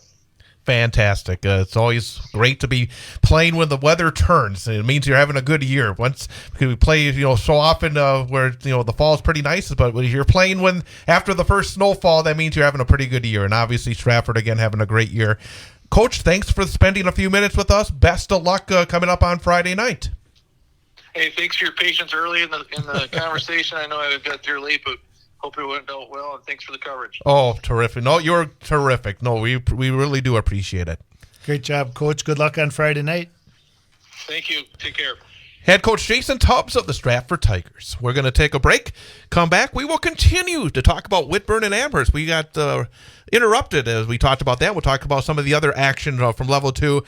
Fantastic. It's always great to be playing when the weather turns. It means you're having a good year. Because we play, so often where, the fall is pretty nice, but when you're playing after the first snowfall, that means you're having a pretty good year. And obviously Stratford, again, having a great year. Coach, thanks for spending a few minutes with us. Best of luck coming up on Friday night. Hey, thanks for your patience early in the conversation. I know I got there late, but hope it went out well, and thanks for the coverage. Oh, terrific. No, you're terrific. No, we really do appreciate it. Great job, Coach. Good luck on Friday night. Thank you. Take care. Head coach Jason Tubbs of the Stratford Tigers. We're going to take a break. Come back. We will continue to talk about Whitburn and Amherst. We got interrupted as we talked about that. We'll talk about some of the other action from level 2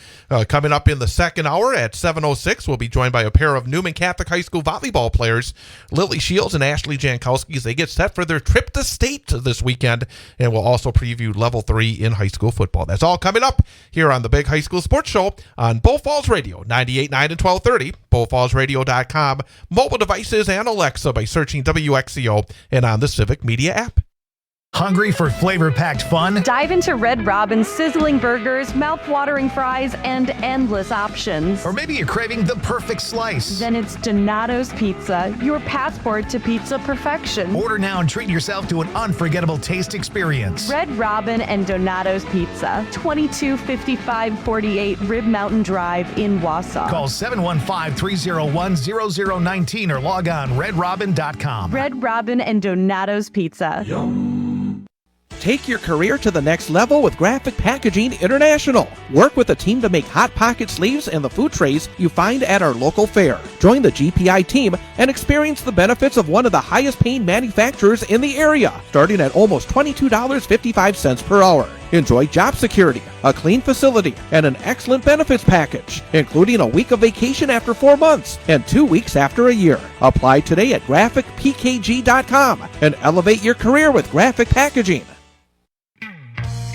coming up in the second hour at 7:06. We'll be joined by a pair of Newman Catholic High School volleyball players, Lily Shields and Ashley Jankowski, as they get set for their trip to state this weekend. And we'll also preview level 3 in high school football. That's all coming up here on the Big High School Sports Show on Bull Falls Radio, 98.9 and 1230, bullfallsradio.com, mobile devices, and Alexa by searching WXCO and on the Civic Media app. Hungry for flavor-packed fun? Dive into Red Robin's sizzling burgers, mouth-watering fries, and endless options. Or maybe you're craving the perfect slice. Then it's Donato's Pizza, your passport to pizza perfection. Order now and treat yourself to an unforgettable taste experience. Red Robin and Donato's Pizza, 225548 Rib Mountain Drive in Wausau. Call 715-301-0019 or log on redrobin.com. Red Robin and Donato's Pizza. Take your career to the next level with Graphic Packaging International. Work with a team to make Hot Pocket sleeves and the food trays you find at our local fair. Join the GPI team and experience the benefits of one of the highest paying manufacturers in the area, starting at almost $22.55 per hour. Enjoy job security, a clean facility, and an excellent benefits package, including a week of vacation after 4 months and 2 weeks after a year. Apply today at graphicpkg.com and elevate your career with Graphic Packaging.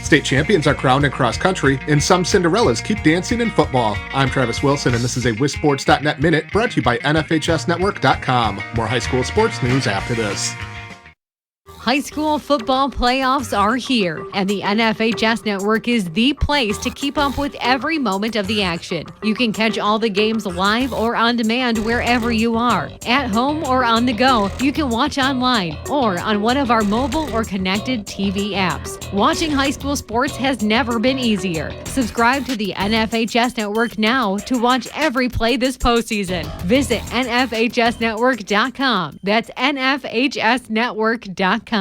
State champions are crowned in cross country, and some Cinderellas keep dancing in football. I'm Travis Wilson, and this is a WisSports.net Minute brought to you by NFHSNetwork.com. More high school sports news after this. High school football playoffs are here, and the NFHS Network is the place to keep up with every moment of the action. You can catch all the games live or on demand wherever you are. At home or on the go, you can watch online or on one of our mobile or connected TV apps. Watching high school sports has never been easier. Subscribe to the NFHS Network now to watch every play this postseason. Visit NFHSNetwork.com. That's NFHSNetwork.com.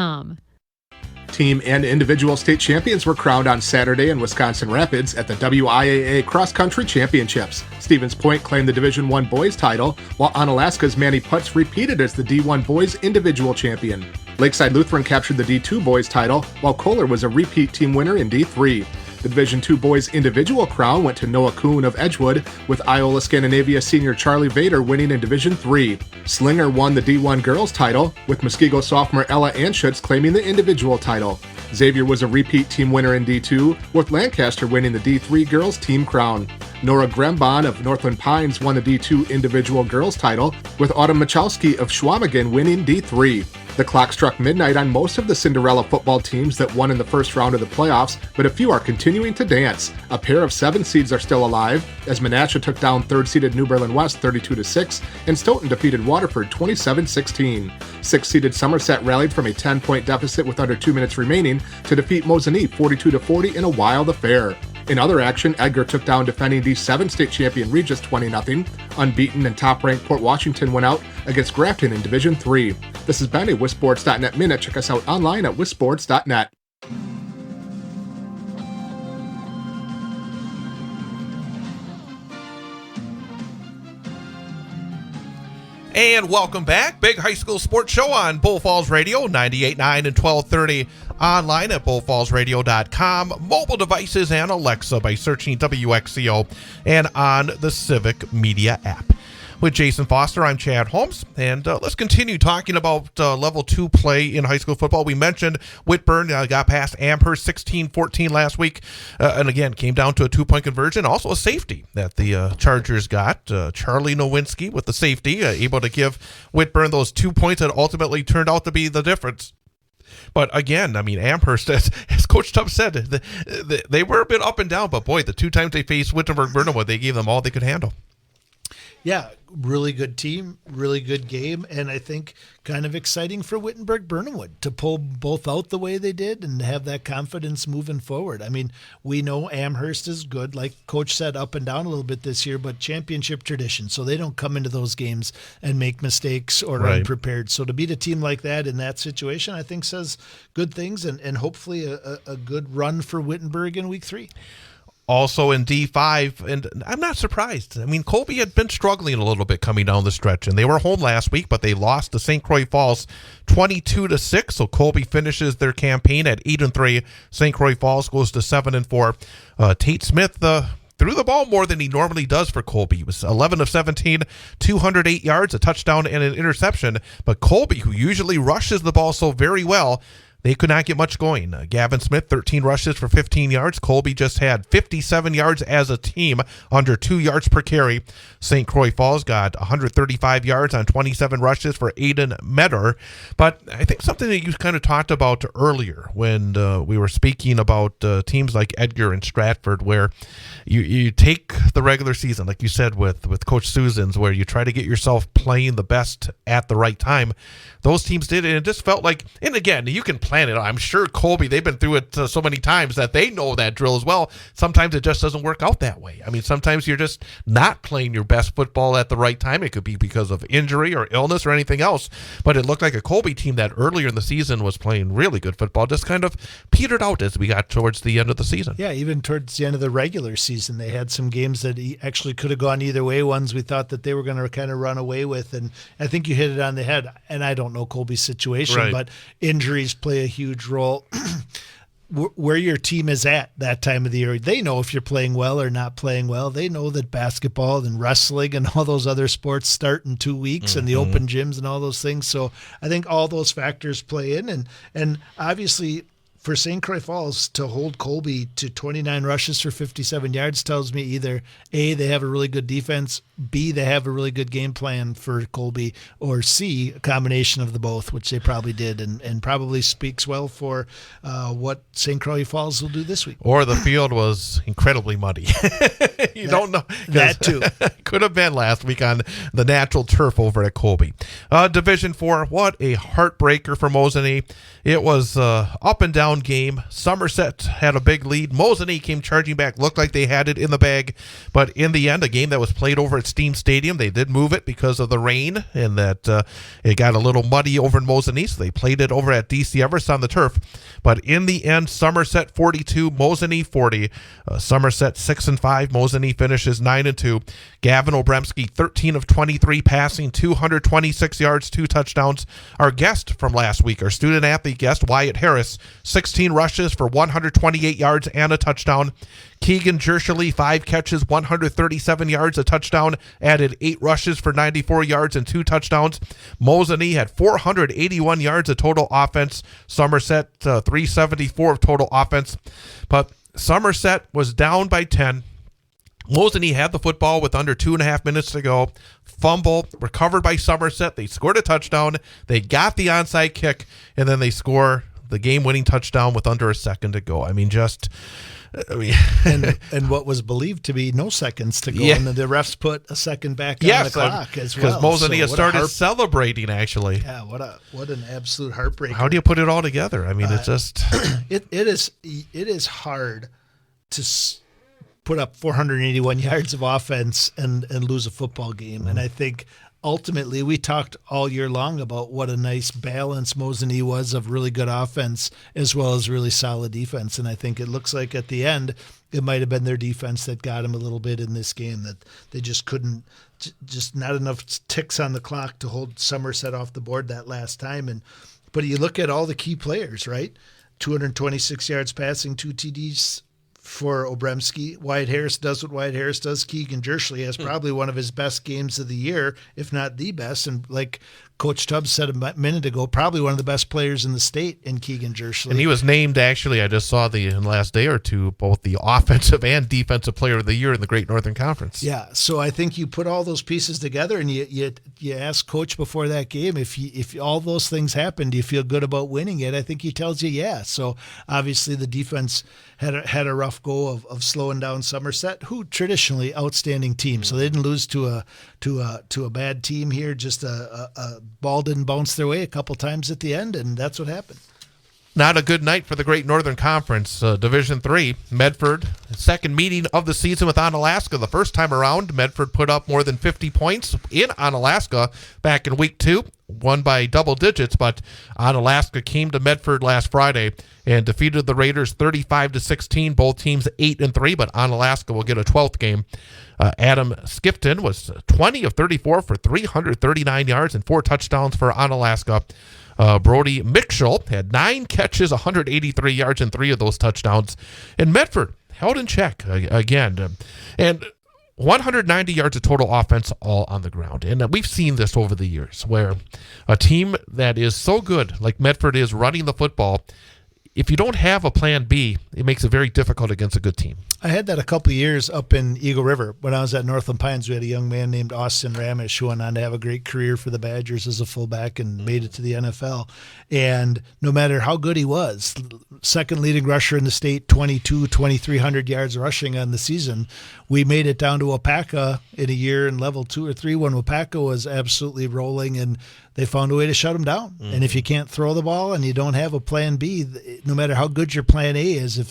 Team and individual state champions were crowned on Saturday in Wisconsin Rapids at the WIAA Cross Country Championships. Stevens Point claimed the Division I boys title, while Onalaska's Manny Putz repeated as the D1 boys individual champion. Lakeside Lutheran captured the D2 boys title, while Kohler was a repeat team winner in D3. The Division II boys individual crown went to Noah Kuhn of Edgewood, with Iola Scandinavia senior Charlie Vader winning in Division III. Slinger won the D1 girls title, with Muskego sophomore Ella Anschutz claiming the individual title. Xavier was a repeat team winner in D2, with Lancaster winning the D3 girls team crown. Nora Grembon of Northland Pines won the D2 individual girls title, with Autumn Michalski of Schwamigan winning D3. The clock struck midnight on most of the Cinderella football teams that won in the first round of the playoffs, but a few are continuing to dance. A pair of 7 seeds are still alive, as Menasha took down 3rd-seeded New Berlin West 32-6, and Stoughton defeated Waterford 27-16. 6th-seeded Somerset rallied from a 10-point deficit with under 2 minutes remaining to defeat Mosinee 42-40 in a wild affair. In other action, Edgar took down defending D7 state champion Regis 20-0. Unbeaten and top-ranked Port Washington went out against Grafton in Division III. This has been a WisSports.net Minute. Check us out online at WisSports.net. And welcome back. Big High School Sports Show on Bull Falls Radio, 98.9 and 1230. Online at bullfallsradio.com. Mobile devices and Alexa by searching WXCO and on the Civic Media app. With Jason Foster, I'm Chad Holmes, and let's continue talking about Level 2 play in high school football. We mentioned Whitburn got past Amherst 16-14 last week, and again, came down to a 2-point conversion. Also a safety that the Chargers got. Charlie Nowinski with the safety, able to give Whitburn those 2 points that ultimately turned out to be the difference. But again, I mean, Amherst, as Coach Tubbs said, they were a bit up and down, but boy, the 2 times they faced Wittenberg-Burnhamwood, they gave them all they could handle. Yeah, really good team, really good game, and I think kind of exciting for Wittenberg-Burnhamwood to pull both out the way they did and have that confidence moving forward. I mean, we know Amherst is good, like Coach said, up and down a little bit this year, but championship tradition, so they don't come into those games and make mistakes or unprepared. So to beat a team like that in that situation, I think says good things and hopefully a good run for Wittenberg in Week 3. Also in D5, and I'm not surprised. I mean, Colby had been struggling a little bit coming down the stretch, and they were home last week, but they lost to St. Croix Falls 22-6. So Colby finishes their campaign at 8-3. St. Croix Falls goes to 7-4. Tate Smith threw the ball more than he normally does for Colby. He was 11 of 17, 208 yards, a touchdown, and an interception. But Colby, who usually rushes the ball so very well, they could not get much going. Gavin Smith, 13 rushes for 15 yards. Colby just had 57 yards as a team, under 2 yards per carry. St. Croix Falls got 135 yards on 27 rushes for Aiden Medder. But I think something that you kind of talked about earlier when we were speaking about teams like Edgar and Stratford, where you take the regular season, like you said with Coach Susans, where you try to get yourself playing the best at the right time. Those teams did it, and it just felt like, and again, you can plan it. I'm sure Colby, they've been through it so many times that they know that drill as well. Sometimes it just doesn't work out that way. I mean, sometimes you're just not playing your best football at the right time. It could be because of injury or illness or anything else. But it looked like a Colby team that earlier in the season was playing really good football just kind of petered out as we got towards the end of the season. Yeah, even towards the end of the regular season, they had some games that actually could have gone either way. Ones we thought that they were going to kind of run away with. And I think you hit it on the head. And I don't know Colby's situation, but injuries play a huge role. Where your team is at that time of the year, they know if you're playing well or not playing well. They know that basketball and wrestling and all those other sports start in 2 weeks, and the open gyms and all those things. So I think all those factors play in, and obviously for St. Croix Falls to hold Colby to 29 rushes for 57 yards tells me either A, they have a really good defense, B, they have a really good game plan for Colby, or C, a combination of the both, which they probably did, and probably speaks well for what St. Croix Falls will do this week. Or the field was incredibly muddy. Don't know. That too. Could have been last week on the natural turf over at Colby. Division 4, what a heartbreaker for Mosinee. It was up and down touchdown game. Somerset had a big lead. Mosinee came charging back, looked like they had it in the bag, but in the end, a game that was played over at Steam Stadium, they did move it because of the rain, and that it got a little muddy over in Mosinee, so they played it over at DC Everest on the turf. But in the end, Somerset 42, Mosinee 40. Somerset 6-5. Mosinee finishes 9-2. Gavin Obremski 13 of 23 passing, 226 yards, 2 touchdowns. Our guest from last week, our student athlete guest, Wyatt Harris, 16 rushes for 128 yards and a touchdown. Keegan Jershely, 5 catches, 137 yards, a touchdown, added 8 rushes for 94 yards and 2 touchdowns. Mosinee had 481 yards of total offense. Somerset, 374 of total offense. But Somerset was down by 10. Mosinee had the football with under 2.5 minutes to go. Fumble, recovered by Somerset. They scored a touchdown. They got the onside kick, and then they score the game-winning touchdown with under a second to go. And what was believed to be no seconds to go, and then the refs put a second back on the clock as well. Because Mosinee started celebrating, actually. Yeah, what an absolute heartbreaker. How do you put it all together? It's just it is hard to put up 481 yards of offense and lose a football game. And I think ultimately we talked all year long about what a nice balance Mosinee was of really good offense as well as really solid defense. And I think it looks like at the end it might have been their defense that got them a little bit in this game, that they just couldn't, just not enough ticks on the clock to hold Somerset off the board that last time. But you look at all the key players, right? 226 yards passing, 2 TDs for Obremski. Wyatt Harris does what Wyatt Harris does. Keegan Jershely has probably one of his best games of the year, if not the best. And like Coach Tubbs said a minute ago, probably one of the best players in the state in Keegan Jershely. And he was named, actually, I just saw in the last day or two, both the offensive and defensive player of the year in the Great Northern Conference. Yeah, so I think you put all those pieces together and you ask Coach before that game, if all those things happen, do you feel good about winning it? I think he tells you, yeah. So obviously the defense had a rough go of slowing down Somerset, who traditionally outstanding team. So they didn't lose to a bad team here, just a ball didn't bounce their way a couple times at the end, and that's what happened. Not a good night for the Great Northern Conference. Division III, Medford, second meeting of the season with Onalaska. The first time around, Medford put up more than 50 points in Onalaska back in week 2, won by double digits, but Onalaska came to Medford last Friday and defeated the Raiders 35-16. Both teams 8-3, but Onalaska will get a 12th game. Adam Skifton was 20 of 34 for 339 yards and 4 touchdowns for Onalaska. Brody Mitchell had 9 catches, 183 yards, and 3 of those touchdowns. And Medford held in check again. And 190 yards of total offense all on the ground. And we've seen this over the years where a team that is so good, like Medford is running the football, if you don't have a plan B, it makes it very difficult against a good team. I had that a couple of years up in Eagle River. When I was at Northland Pines, we had a young man named Austin Ramish who went on to have a great career for the Badgers as a fullback and made it to the NFL. And no matter how good he was, second leading rusher in the state, 2,300 yards rushing on the season, we made it down to Wapaka in a year in level 2 or 3 when Wapaka was absolutely rolling, and they found a way to shut him down. Mm-hmm. And if you can't throw the ball and you don't have a plan B, no matter how good your plan A is,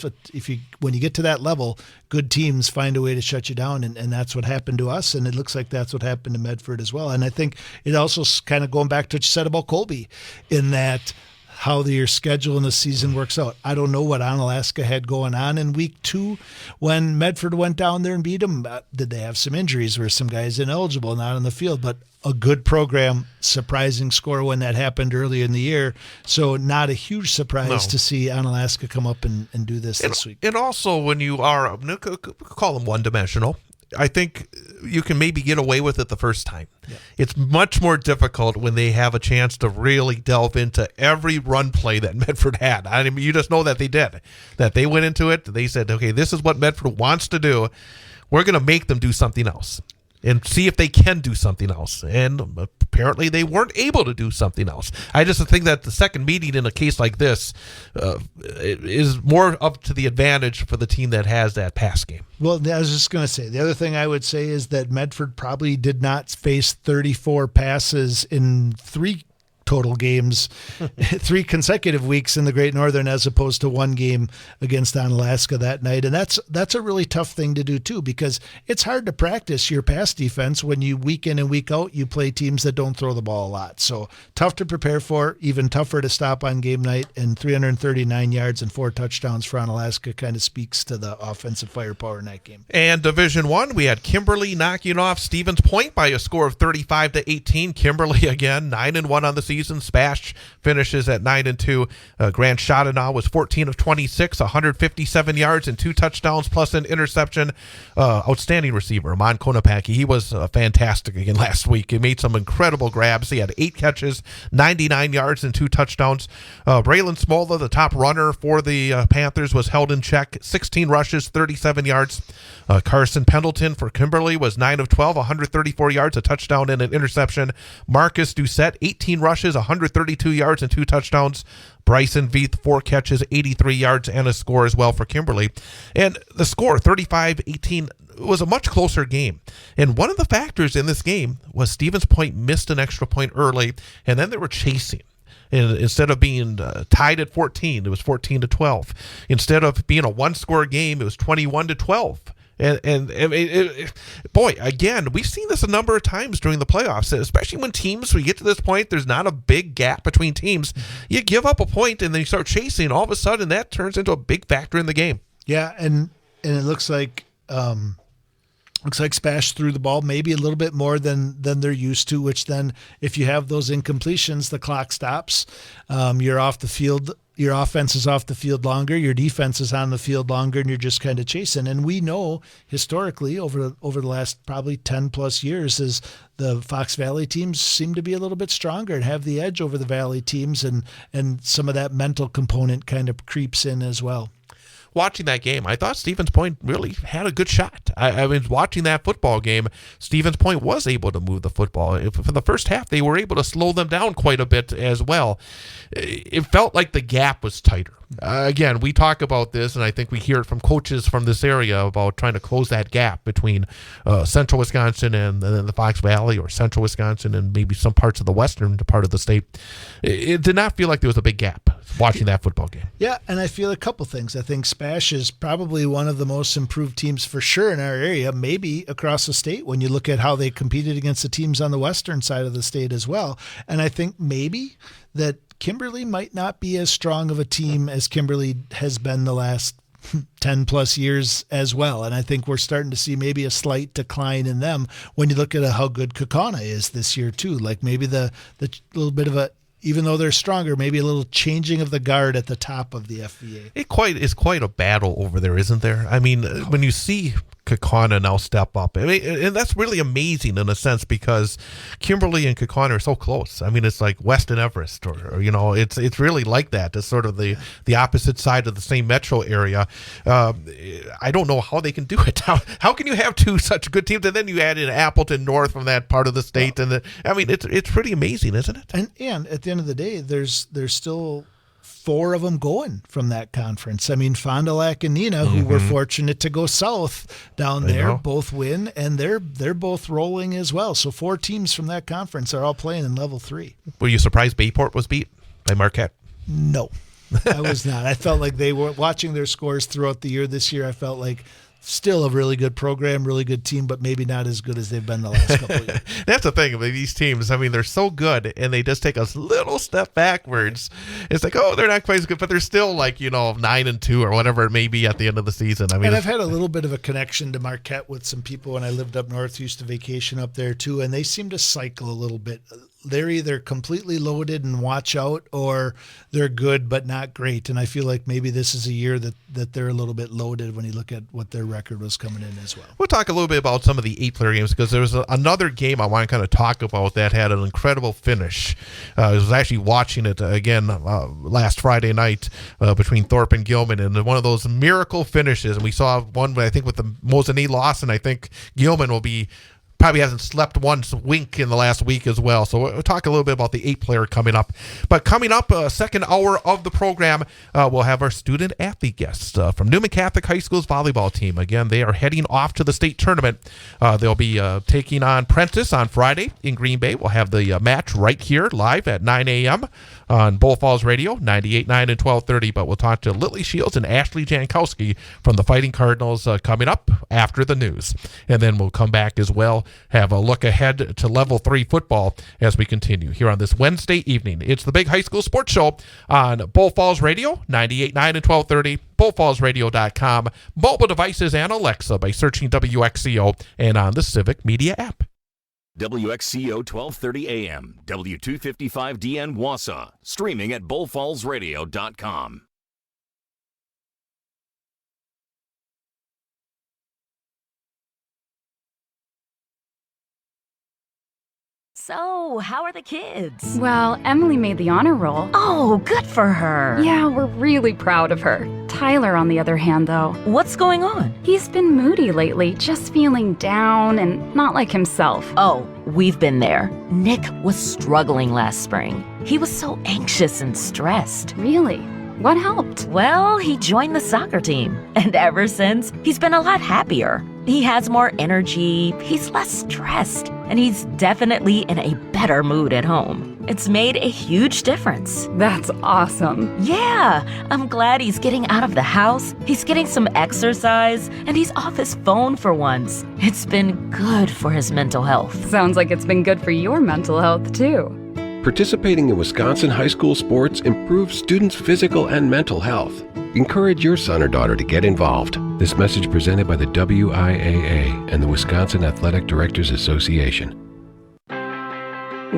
when you get to that level, good teams find a way to shut you down, and that's what happened to us, and it looks like that's what happened to Medford as well. And I think it also kind of going back to what you said about Colby, in that how your schedule in the season works out. I don't know what Onalaska had going on in week 2 when Medford went down there and beat them. Did they have some injuries? Were some guys ineligible, not on the field? But a good program, surprising score when that happened early in the year. So not a huge surprise to see Onalaska come up and do this week. And also when you are, call them one-dimensional, I think you can maybe get away with it the first time. Yeah. It's much more difficult when they have a chance to really delve into every run play that Medford had. I mean, you just know that they did. That they went into it, they said, okay, this is what Medford wants to do. We're going to make them do something else and see if they can do something else. And apparently they weren't able to do something else. I just think that the second meeting in a case like this is more up to the advantage for the team that has that pass game. Well, I was just going to say, the other thing I would say is that Medford probably did not face 34 passes in 3 total games, 3 consecutive weeks in the Great Northern as opposed to one game against Onalaska that night. And that's a really tough thing to do too, because it's hard to practice your pass defense when you week in and week out, you play teams that don't throw the ball a lot. So tough to prepare for, even tougher to stop on game night, and 339 yards and 4 touchdowns for Onalaska kind of speaks to the offensive firepower in that game. And Division I, we had Kimberly knocking off Stevens Point by a score of 35-18. Kimberly again 9-1 on the season. Spash finishes at 9-2. Grand Shawnee was 14 of 26, 157 yards and 2 touchdowns plus an interception. Outstanding receiver, Amon Konopaki. He was fantastic again last week. He made some incredible grabs. He had 8 catches, 99 yards and 2 touchdowns. Braylon Smola, the top runner for the Panthers, was held in check. 16 rushes, 37 yards. Carson Pendleton for Kimberly was 9 of 12, 134 yards, a touchdown and an interception. Marcus Doucette, 18 rushes, 132 yards and 2 touchdowns. Bryson Veith, 4 catches, 83 yards and a score as well for Kimberly. And the score, 35-18, was a much closer game. And one of the factors in this game was Stevens Point missed an extra point early, and then they were chasing. And instead of being tied at 14, it was 14-12. Instead of being a one-score game, it was 21-12. And boy, again, we've seen this a number of times during the playoffs, especially when teams, when you get to this point, there's not a big gap between teams. You give up a point and then you start chasing. All of a sudden, that turns into a big factor in the game. Yeah, and it looks like Spash threw the ball maybe a little bit more than they're used to, which then if you have those incompletions, the clock stops. You're off the field. Your offense is off the field longer. Your defense is on the field longer, and you're just kind of chasing. And we know historically over the last probably 10 plus years is the Fox Valley teams seem to be a little bit stronger and have the edge over the Valley teams, and some of that mental component kind of creeps in as well. Watching that game, I thought Stevens Point really had a good shot. I mean, watching that football game, Stevens Point was able to move the football. For the first half, they were able to slow them down quite a bit as well. It felt like the gap was tighter. Again, we talk about this, and I think we hear it from coaches from this area about trying to close that gap between central Wisconsin and the Fox Valley, or central Wisconsin and maybe some parts of the western part of the state. It did not feel like there was a big gap watching that football game. Yeah, and I feel a couple things. I think Spash is probably one of the most improved teams for sure in our area, maybe across the state when you look at how they competed against the teams on the western side of the state as well. And I think maybe that Kimberly might not be as strong of a team as Kimberly has been the last 10 plus years as well. And I think we're starting to see maybe a slight decline in them when you look at how good Kaukauna is this year too. Like maybe the little bit of a, even though they're stronger, maybe a little changing of the guard at the top of the FVA. It is quite a battle over there, isn't there? I mean, when you see Kaukauna now step up, I mean, and that's really amazing in a sense, because Kimberly and Kaukauna are so close. I mean, it's like West and Everest, or you know, it's really like that. It's sort of the opposite side of the same metro area. I don't know how they can do it. How can you have two such good teams, and then you add in Appleton North from that part of the state, and I mean, it's pretty amazing, isn't it? And at the end of the day, there's still 4 of them going from that conference. I mean, Fond du Lac and Neenah, who were fortunate to go south down there, both win, and they're both rolling as well. So 4 teams from that conference are all playing in level 3. Were you surprised Bayport was beat by Marquette? No, I was not. I felt like they were watching their scores throughout the year this year. I felt like still a really good program, really good team, but maybe not as good as they've been the last couple of years. That's the thing with these teams. I mean, they're so good, and they just take a little step backwards. It's like, oh, they're not quite as good, but they're still like, 9-2 or whatever it may be at the end of the season. I mean, and I've had a little bit of a connection to Marquette with some people when I lived up north, used to vacation up there too, and they seem to cycle a little bit. They're either completely loaded and watch out, or they're good but not great. And I feel like maybe this is a year that they're a little bit loaded when you look at what their record was coming in as well. We'll talk a little bit about some of the 8-player games, because there was another game I want to kind of talk about that had an incredible finish. I was actually watching it again last Friday night between Thorpe and Gilman, and one of those miracle finishes. And we saw one, I think, with the Mosinee loss, and I think Gilman will be probably hasn't slept one wink in the last week as well. So we'll talk a little bit about the 8-player coming up. But coming up, second hour of the program, we'll have our student athlete guests from Newman Catholic High School's volleyball team. Again, they are heading off to the state tournament. They'll be taking on Prentice on Friday in Green Bay. We'll have the match right here live at 9 a.m. on Bull Falls Radio, 98.9 and 1230. But we'll talk to Lily Shields and Ashley Jankowski from the Fighting Cardinals coming up after the news. And then we'll come back as well, have a look ahead to Level 3 football as we continue here on this Wednesday evening. It's the Big High School Sports Show on Bull Falls Radio, 98.9 and 1230, bullfallsradio.com, mobile devices, and Alexa by searching WXCO and on the Civic Media app. WXCO 1230 AM, W255DN Wausau, streaming at bullfallsradio.com. So, how are the kids? Well, Emily made the honor roll. Oh, good for her. Yeah, we're really proud of her. Tyler, on the other hand, though. What's going on? He's been moody lately, just feeling down and not like himself. Oh, we've been there. Nick was struggling last spring. He was so anxious and stressed. Really? What helped? Well, he joined the soccer team. And ever since, he's been a lot happier. He has more energy, he's less stressed, and he's definitely in a better mood at home. It's made a huge difference. That's awesome. Yeah, I'm glad he's getting out of the house, he's getting some exercise, and he's off his phone for once. It's been good for his mental health. Sounds like it's been good for your mental health, too. Participating in Wisconsin high school sports improves students' physical and mental health. Encourage your son or daughter to get involved. This message presented by the WIAA and the Wisconsin Athletic Directors Association.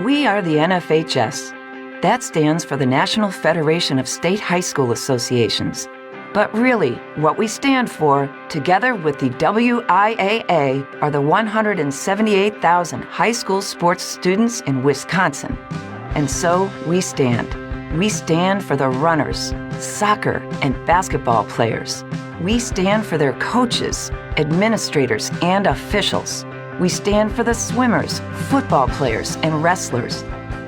We are the NFHS. That stands for the National Federation of State High School Associations. But really, what we stand for, together with the WIAA, are the 178,000 high school sports students in Wisconsin. And so we stand. We stand for the runners, soccer and basketball players. We stand for their coaches, administrators, and officials. We stand for the swimmers, football players, and wrestlers.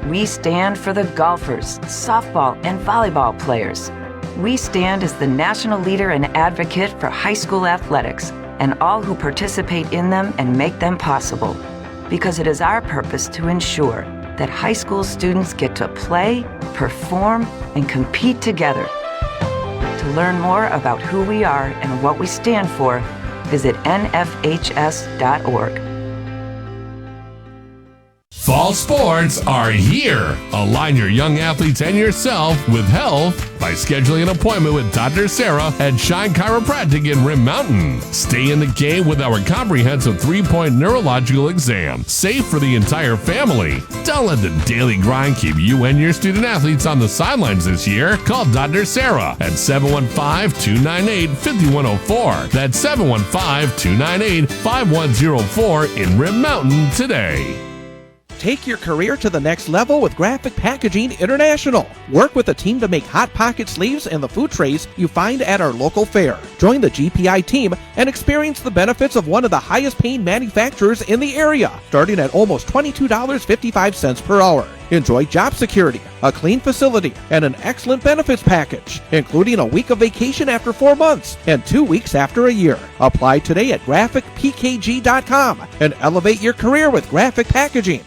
We stand for the golfers, softball, and volleyball players. We stand as the national leader and advocate for high school athletics and all who participate in them and make them possible, because it is our purpose to ensure that high school students get to play, perform, and compete together. To learn more about who we are and what we stand for, visit nfhs.org. Fall sports are here. Align your young athletes and yourself with health by scheduling an appointment with Dr. Sarah at Shine Chiropractic in Rim Mountain. Stay in the game with our comprehensive 3-point neurological exam, safe for the entire family. Don't let the daily grind keep you and your student athletes on the sidelines this year. Call Dr. Sarah at 715-298-5104. That's 715-298-5104 in Rim Mountain today. Take your career to the next level with Graphic Packaging International. Work with a team to make Hot Pocket sleeves and the food trays you find at our local fair. Join the GPI team and experience the benefits of one of the highest paying manufacturers in the area, starting at almost $22.55 per hour. Enjoy job security, a clean facility, and an excellent benefits package, including a week of vacation after 4 months and 2 weeks after a year. Apply today at graphicpkg.com and elevate your career with Graphic Packaging.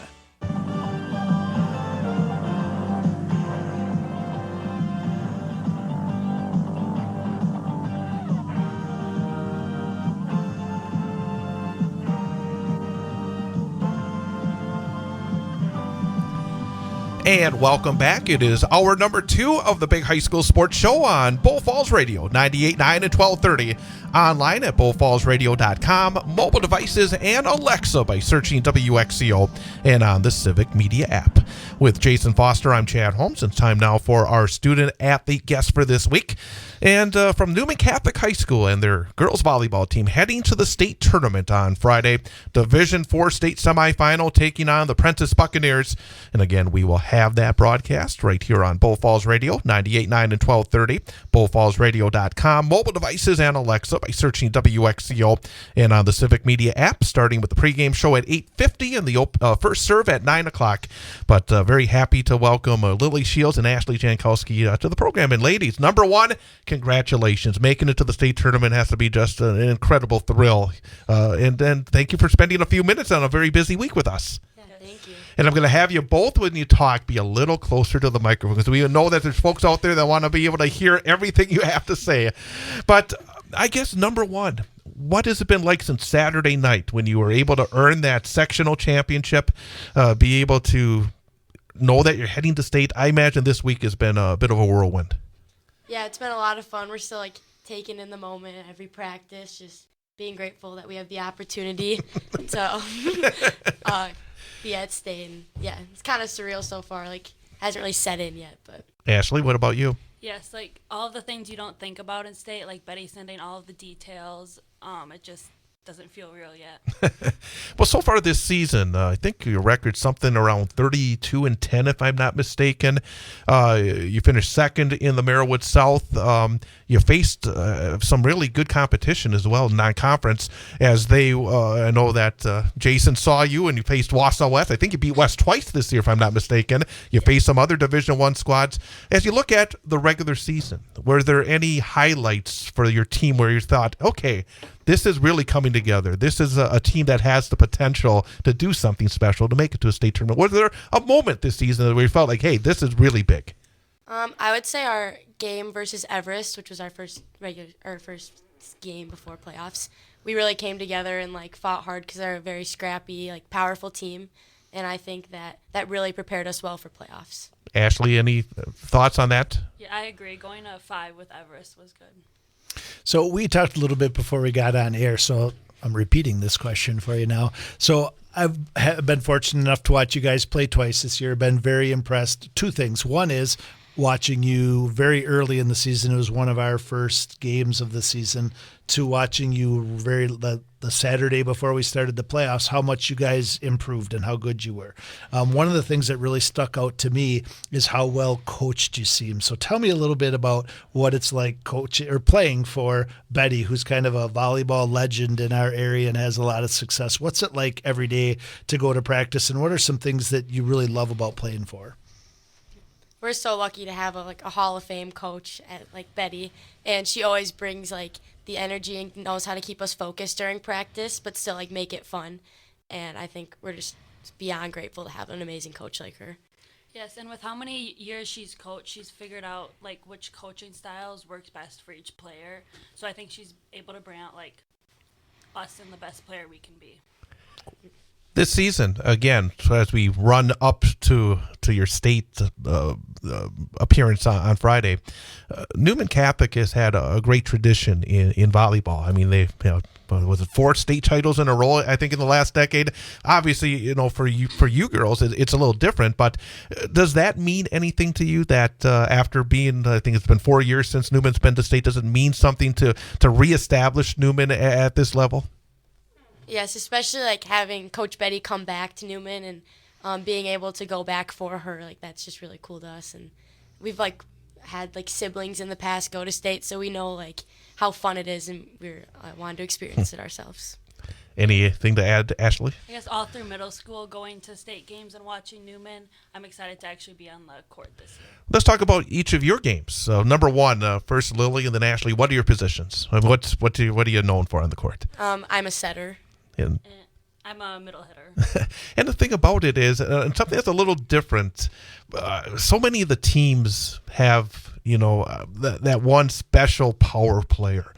And welcome back. It is hour number 2 of the Big High School Sports Show on Bull Falls Radio, 98.9 and 1230. Online at bullfallsradio.com, mobile devices, and Alexa by searching WXCO and on the Civic Media app. With Jason Foster, I'm Chad Holmes. It's time now for our student athlete guest for this week. And from Newman Catholic High School and their girls volleyball team heading to the state tournament on Friday. Division IV state semifinal taking on the Prentice Buccaneers. And again, we will have have that broadcast right here on Bull Falls Radio, 98.9 and 1230, bullfallsradio.com, mobile devices and Alexa by searching WXCO, and on the Civic Media app, starting with the pregame show at 8:50 and the first serve at 9 o'clock. But very happy to welcome Lily Shields and Ashley Jankowski to the program. And ladies, number one, congratulations. Making it to the state tournament has to be just an incredible thrill. And thank you for spending a few minutes on a very busy week with us. Thank you. And I'm going to have you both, when you talk, be a little closer to the microphone, because we know that there's folks out there that want to be able to hear everything you have to say. But I guess number one, what has it been like since Saturday night when you were able to earn that sectional championship, be able to know that you're heading to state? I imagine this week has been a bit of a whirlwind. Yeah, it's been a lot of fun. We're still taking in the moment, every practice, just being grateful that we have the opportunity to be at state. And yeah, it's kind of surreal so far. Hasn't really set in yet. But Ashley, what about you? Yes, all of the things you don't think about in state, like Betty sending all of the details, it just doesn't feel real yet. Well, so far this season, I think your record's something around 32-10, if I'm not mistaken. You finished second in the Merriwood South. You faced some really good competition as well, non-conference, as they, I know that Jason saw you and you faced Wausau West. I think you beat West twice this year, if I'm not mistaken. You faced some other Division I squads. As you look at the regular season, were there any highlights for your team where you thought, okay, this is really coming together. This is a team that has the potential to do something special, to make it to a state tournament? Was there a moment this season where you felt like, hey, this is really big? I would say our game versus Everest, which was our first game before playoffs, we really came together and fought hard because they're a very scrappy, powerful team, and I think that really prepared us well for playoffs. Ashley, any thoughts on that? Yeah, I agree. Going to 5 with Everest was good. So we talked a little bit before we got on air, so I'm repeating this question for you now. So I've been fortunate enough to watch you guys play twice this year. Been very impressed. Two things. One is watching you very early in the season. It was one of our first games of the season, to watching you the Saturday before we started the playoffs, how much you guys improved and how good you were. One of the things that really stuck out to me is how well coached you seem. So tell me a little bit about what it's like coaching or playing for Betty, who's kind of a volleyball legend in our area and has a lot of success. What's it like every day to go to practice, and what are some things that you really love about playing for? We're so lucky to have a Hall of Fame coach like Betty, and she always brings the energy and knows how to keep us focused during practice, but still make it fun. And I think we're just beyond grateful to have an amazing coach like her. Yes, and with how many years she's coached, she's figured out which coaching styles works best for each player. So I think she's able to bring out us and the best player we can be. This season, again, as we run up to your state appearance on Friday, Newman Catholic has had a great tradition in volleyball. I mean, they was it 4 state titles in a row, I think, in the last decade. Obviously, for you girls, it's a little different. But does that mean anything to you that after being, I think it's been 4 years since Newman's been to state, does it mean something to reestablish Newman at this level? Yes, especially having Coach Betty come back to Newman and being able to go back for her, that's just really cool to us. And we've had siblings in the past go to state, so we know how fun it is, and we're wanted to experience it ourselves. Anything to add, Ashley? I guess all through middle school, going to state games and watching Newman, I'm excited to actually be on the court this year. Let's talk about each of your games. So number one, first Lily and then Ashley. What are your positions? What are you known for on the court? I'm a setter. And I'm a middle hitter. And the thing about it is, something that's a little different, so many of the teams have, that one special power player.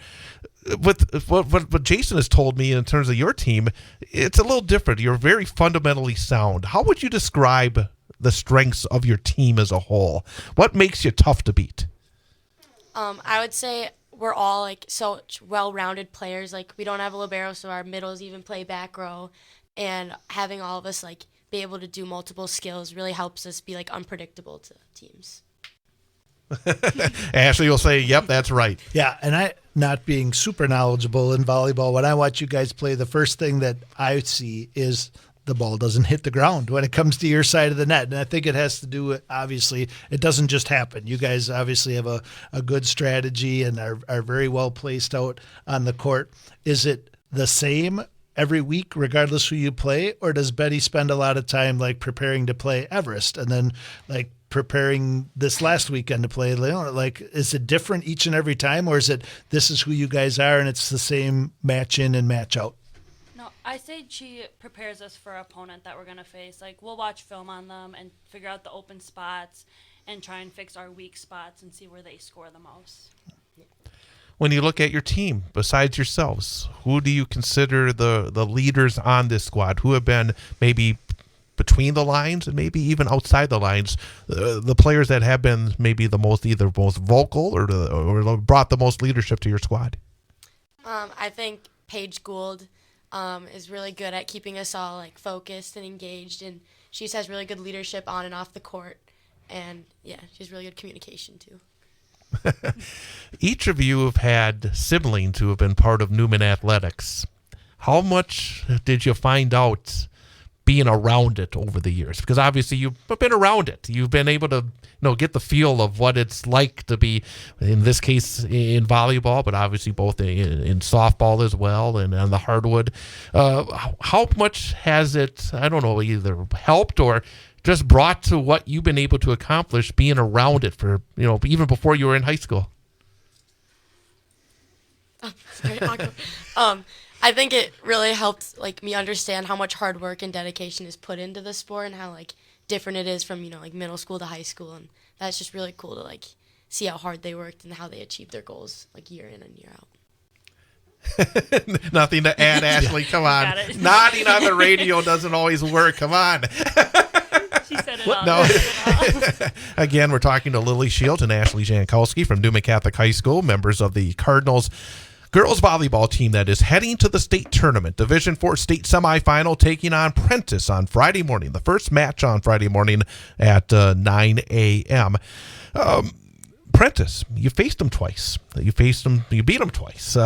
With what Jason has told me in terms of your team, it's a little different. You're very fundamentally sound. How would you describe the strengths of your team as a whole? What makes you tough to beat? I would say we're all such well-rounded players. We don't have a libero, so our middles even play back row, and having all of us be able to do multiple skills really helps us be unpredictable to teams. Ashley will say, yep, that's right. Yeah, and I, not being super knowledgeable in volleyball, when I watch you guys play, the first thing that I see is the ball doesn't hit the ground when it comes to your side of the net. And I think it has to do with, obviously, it doesn't just happen. You guys obviously have a good strategy and are very well placed out on the court. Is it the same every week, regardless who you play, or does Betty spend a lot of time like preparing to play Everest and then like preparing this last weekend to play Leona? Like, is it different each and every time, or is it this is who you guys are and it's the same match in and match out? No, I say she prepares us for an opponent that we're going to face. Like, we'll watch film on them and figure out the open spots and try and fix our weak spots and see where they score the most. When you look at your team, besides yourselves, who do you consider the leaders on this squad? Who have been maybe between the lines and maybe even outside the lines, the players that have been maybe either most vocal or brought the most leadership to your squad? I think Paige Gould is really good at keeping us all like focused and engaged, and she just has really good leadership on and off the court, and yeah, she has really good communication too. Each of you have had siblings who have been part of Newman Athletics. How much did you find out being around it over the years? Because obviously you've been around it. You've been able to get the feel of what it's like to be, in this case, in volleyball, but obviously both in softball as well and on the hardwood. How much has it, I don't know, either helped or just brought to what you've been able to accomplish being around it for, even before you were in high school? Oh, sorry, awkward. I think it really helped like me understand how much hard work and dedication is put into the sport and how like different it is from like middle school to high school, and that's just really cool to like see how hard they worked and how they achieved their goals like year in and year out. Nothing to add, Ashley. Come on. Nodding on the radio doesn't always work. Come on. She said it all. No. Again, we're talking to Lily Shields and Ashley Jankowski from Newman Catholic High School, members of the Cardinals girls volleyball team that is heading to the state tournament. Division IV state semifinal taking on Prentice on Friday morning. The first match on Friday morning at 9 a.m. Prentice, you faced them twice. You beat them twice.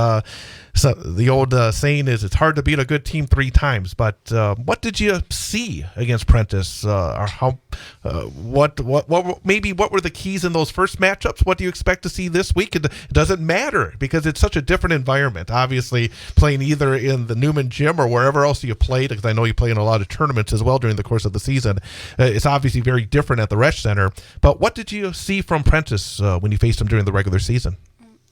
So the old saying is it's hard to beat a good team 3 times. But what did you see against Prentice? Or how? What were the keys in those first matchups? What do you expect to see this week? It doesn't matter because it's such a different environment. Obviously, playing either in the Newman gym or wherever else you played, because I know you play in a lot of tournaments as well during the course of the season. It's obviously very different at the Resch Center. But what did you see from Prentice when you faced them during the regular season?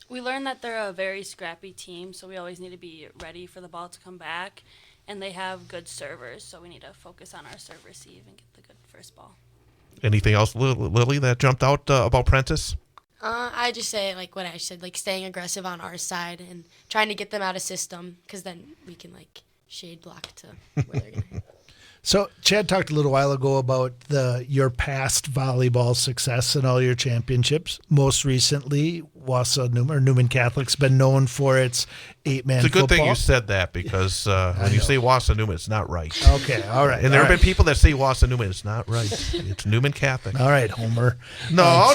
We learned that they're a very scrappy team, so we always need to be ready for the ball to come back. And they have good servers, so we need to focus on our serve receive and get the good first ball. Anything else, Lily, that jumped out about Prentice? I just say like what I said, like staying aggressive on our side and trying to get them out of system, because then we can like shade block to where they're going to hit. So Chad talked a little while ago about your past volleyball success and all your championships. Most recently, Newman Catholic's been known for its 8-man football. It's a good thing you said that, because when you say Wausau Newman, it's not right. Okay, all right. And there have been people that say Wausau Newman, it's not right. It's Newman Catholic. All right, Homer. No,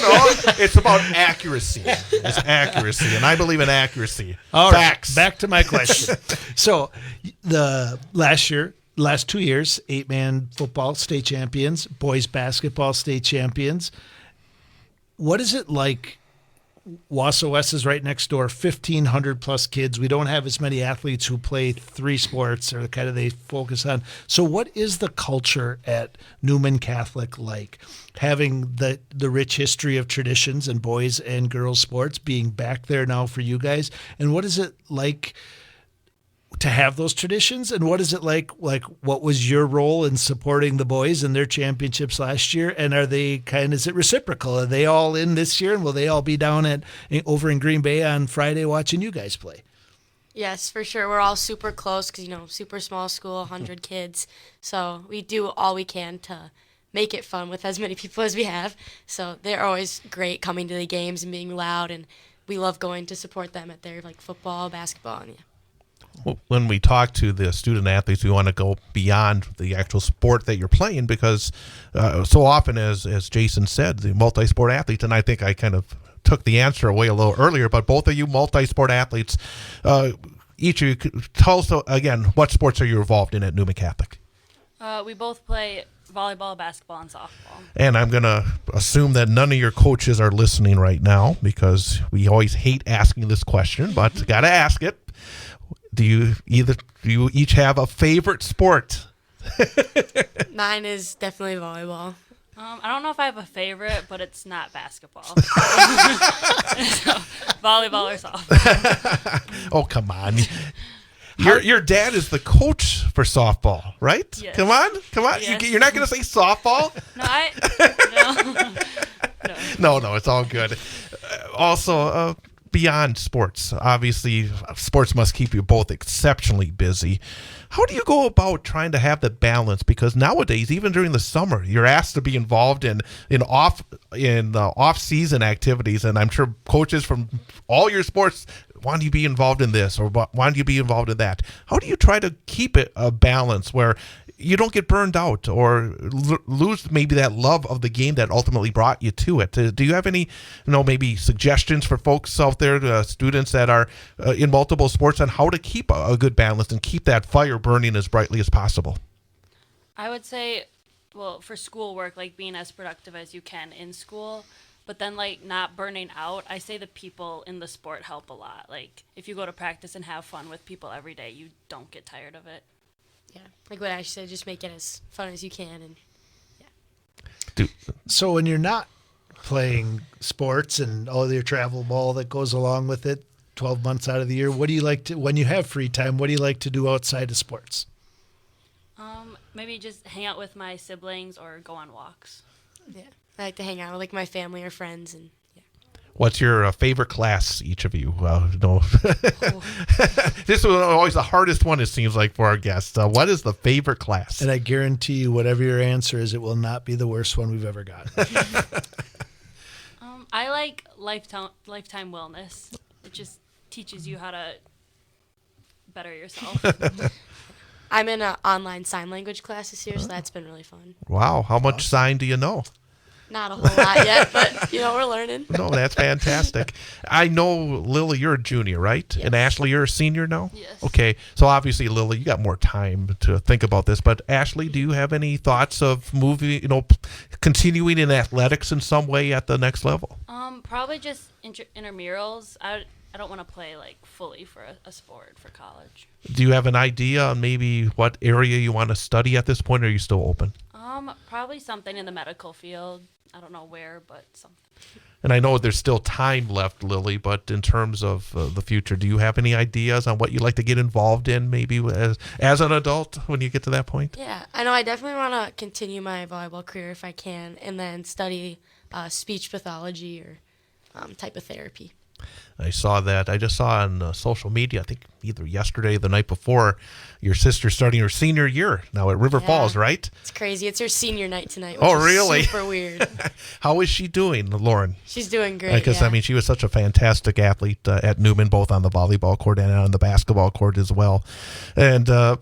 it's about accuracy. It's accuracy, and I believe in accuracy. All Facts. right, back to my question. So the last 2 years, 8-man football state champions, boys basketball state champions. What is it like? Wausau West is right next door, 1,500 plus kids. We don't have as many athletes who play 3 sports or kind of they focus on. So what is the culture at Newman Catholic like? Having the rich history of traditions and boys and girls sports being back there now for you guys. And what is it like to have those traditions, and what is it like what was your role in supporting the boys in their championships last year, and is it reciprocal? Are they all in this year, and will they all be down over in Green Bay on Friday watching you guys play? Yes, for sure. We're all super close because, super small school, 100 kids. So we do all we can to make it fun with as many people as we have. So they're always great coming to the games and being loud, and we love going to support them at their football, basketball, and yeah. When we talk to the student athletes, we want to go beyond the actual sport that you're playing, because so often, as Jason said, the multi-sport athletes, and I think I kind of took the answer away a little earlier, but both of you multi-sport athletes, each of you, tell us again, what sports are you involved in at Newman Catholic? We both play volleyball, basketball, and softball. And I'm going to assume that none of your coaches are listening right now because we always hate asking this question, but got to ask it. Do you each have a favorite sport? Mine is definitely volleyball. I don't know if I have a favorite, but it's not basketball. So, volleyball or softball. Oh, come on. Your dad is the coach for softball, right? Yes. Come on. Yes. You're not going to say softball? No. No, it's all good. Also, beyond sports, obviously, sports must keep you both exceptionally busy. How do you go about trying to have the balance? Because nowadays, even during the summer, you're asked to be involved in off-season activities, and I'm sure coaches from all your sports want you to be involved in this or want you to be involved in that. How do you try to keep it a balance where you don't get burned out or lose maybe that love of the game that ultimately brought you to it? Do you have any, maybe suggestions for folks out there, students that are in multiple sports, on how to keep a good balance and keep that fire burning as brightly as possible? I would say, well, for schoolwork, like being as productive as you can in school, but then like not burning out. I say the people in the sport help a lot. Like if you go to practice and have fun with people every day, you don't get tired of it. Yeah, like what Ash said, just make it as fun as you can, and So when you're not playing sports and all your travel ball that goes along with it, 12 months out of the year, what do you like to, when you have free time, what do you like to do outside of sports? Maybe just hang out with my siblings or go on walks. yeah, I like to hang out with like my family or friends, and What's your favorite class, each of you? No. This was always the hardest one, it seems like, for our guests. What is the favorite class? And I guarantee you, whatever your answer is, it will not be the worst one we've ever got. I like lifetime wellness. It just teaches you how to better yourself. I'm in an online sign language class this year, so that's been really fun. Wow. How much sign do you know? Not a whole lot yet, but we're learning. No, that's fantastic. I know, Lily, you're a junior, right? Yes. And Ashley, you're a senior now? Yes. Okay. So obviously, Lily, you got more time to think about this. But Ashley, do you have any thoughts of continuing in athletics in some way at the next level? Probably just intramurals. I don't want to play like fully for a sport for college. Do you have an idea on maybe what area you want to study at this point, or are you still open? Probably something in the medical field. I don't know where, but something. And I know there's still time left, Lily, but in terms of the future, do you have any ideas on what you'd like to get involved in maybe as an adult when you get to that point? Yeah, I know I definitely want to continue my volleyball career if I can, and then study speech pathology or type of therapy. I saw that. I just saw on social media, I think either yesterday or the night before, your sister's starting her senior year now at River Falls, right? It's crazy. It's her senior night tonight, which Oh, really? is super weird. How is she doing, Lauren? She's doing great, Because, I mean, she was such a fantastic athlete at Newman, both on the volleyball court and on the basketball court as well. And how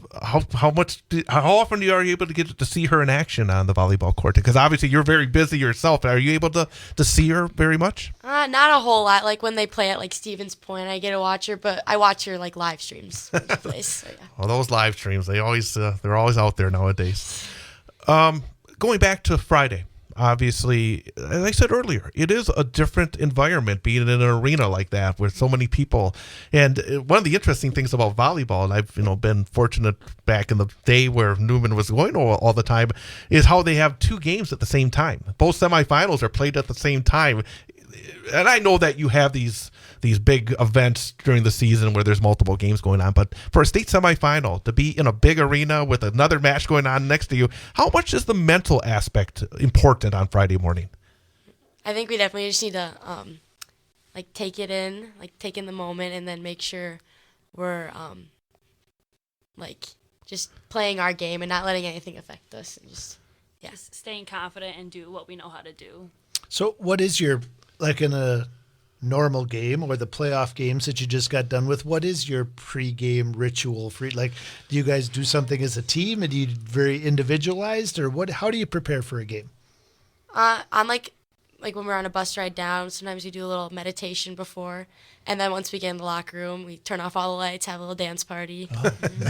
often are you able to get to see her in action on the volleyball court? Because obviously you're very busy yourself. Are you able to see her very much? Not a whole lot. Like when they play at like Stevens Point, I get to watch her, but I watch her like live streams when she plays. So, yeah. Well, those live streams, they're always out there nowadays. Going back to Friday, obviously, as I said earlier, it is a different environment being in an arena like that with so many people. And one of the interesting things about volleyball, and I've been fortunate back in the day where Newman was going all the time, is how they have two games at the same time. Both semifinals are played at the same time. And I know that you have these big events during the season where there's multiple games going on, but for a state semifinal to be in a big arena with another match going on next to you, how much is the mental aspect important on Friday morning? I think we definitely just need to take it in, take in the moment, and then make sure we're just playing our game and not letting anything affect us, and just staying confident and do what we know how to do. So what is your, like in a normal game or the playoff games that you just got done with, what is your pre-game ritual for, like, do you guys do something as a team and you very individualized, or how do you prepare for a game? On like when we're on a bus ride down, sometimes we do a little meditation before. And then once we get in the locker room, we turn off all the lights, have a little dance party.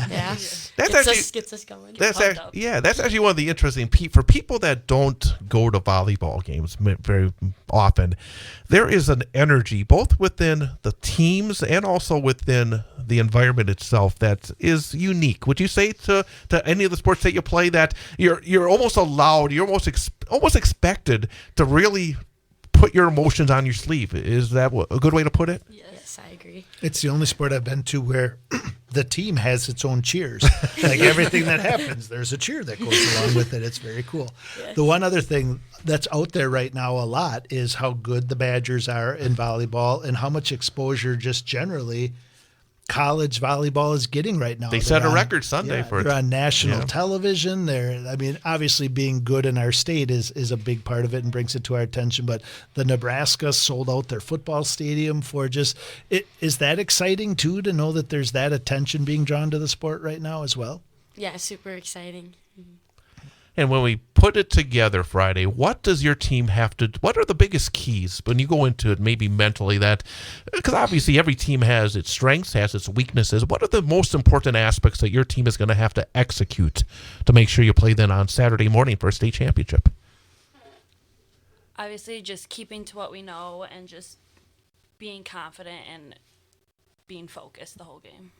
Yeah. Gets us going. That's actually one of the interesting for people that don't go to volleyball games very often. There is an energy both within the teams and also within the environment itself that is unique. Would you say to any of the sports that you play that you're almost allowed, you're almost expected to really put your emotions on your sleeve? Is that a good way to put it? Yes, I agree. It's the only sport I've been to where the team has its own cheers. Like everything that happens, there's a cheer that goes along with it. It's very cool. Yes. The one other thing that's out there right now a lot is how good the Badgers are in volleyball and how much exposure just generally college volleyball is getting right now. They set a record Sunday for it. They're on national television. Obviously being good in our state is a big part of it and brings it to our attention. But the Nebraska sold out their football stadium for is that exciting too, to know that there's that attention being drawn to the sport right now as well? Yeah, super exciting. And when we put it together Friday, what does your team have to, what are the biggest keys when you go into it, maybe mentally, because obviously every team has its strengths, has its weaknesses. What are the most important aspects that your team is going to have to execute to make sure you play then on Saturday morning for a state championship? Obviously just keeping to what we know and just being confident and being focused the whole game.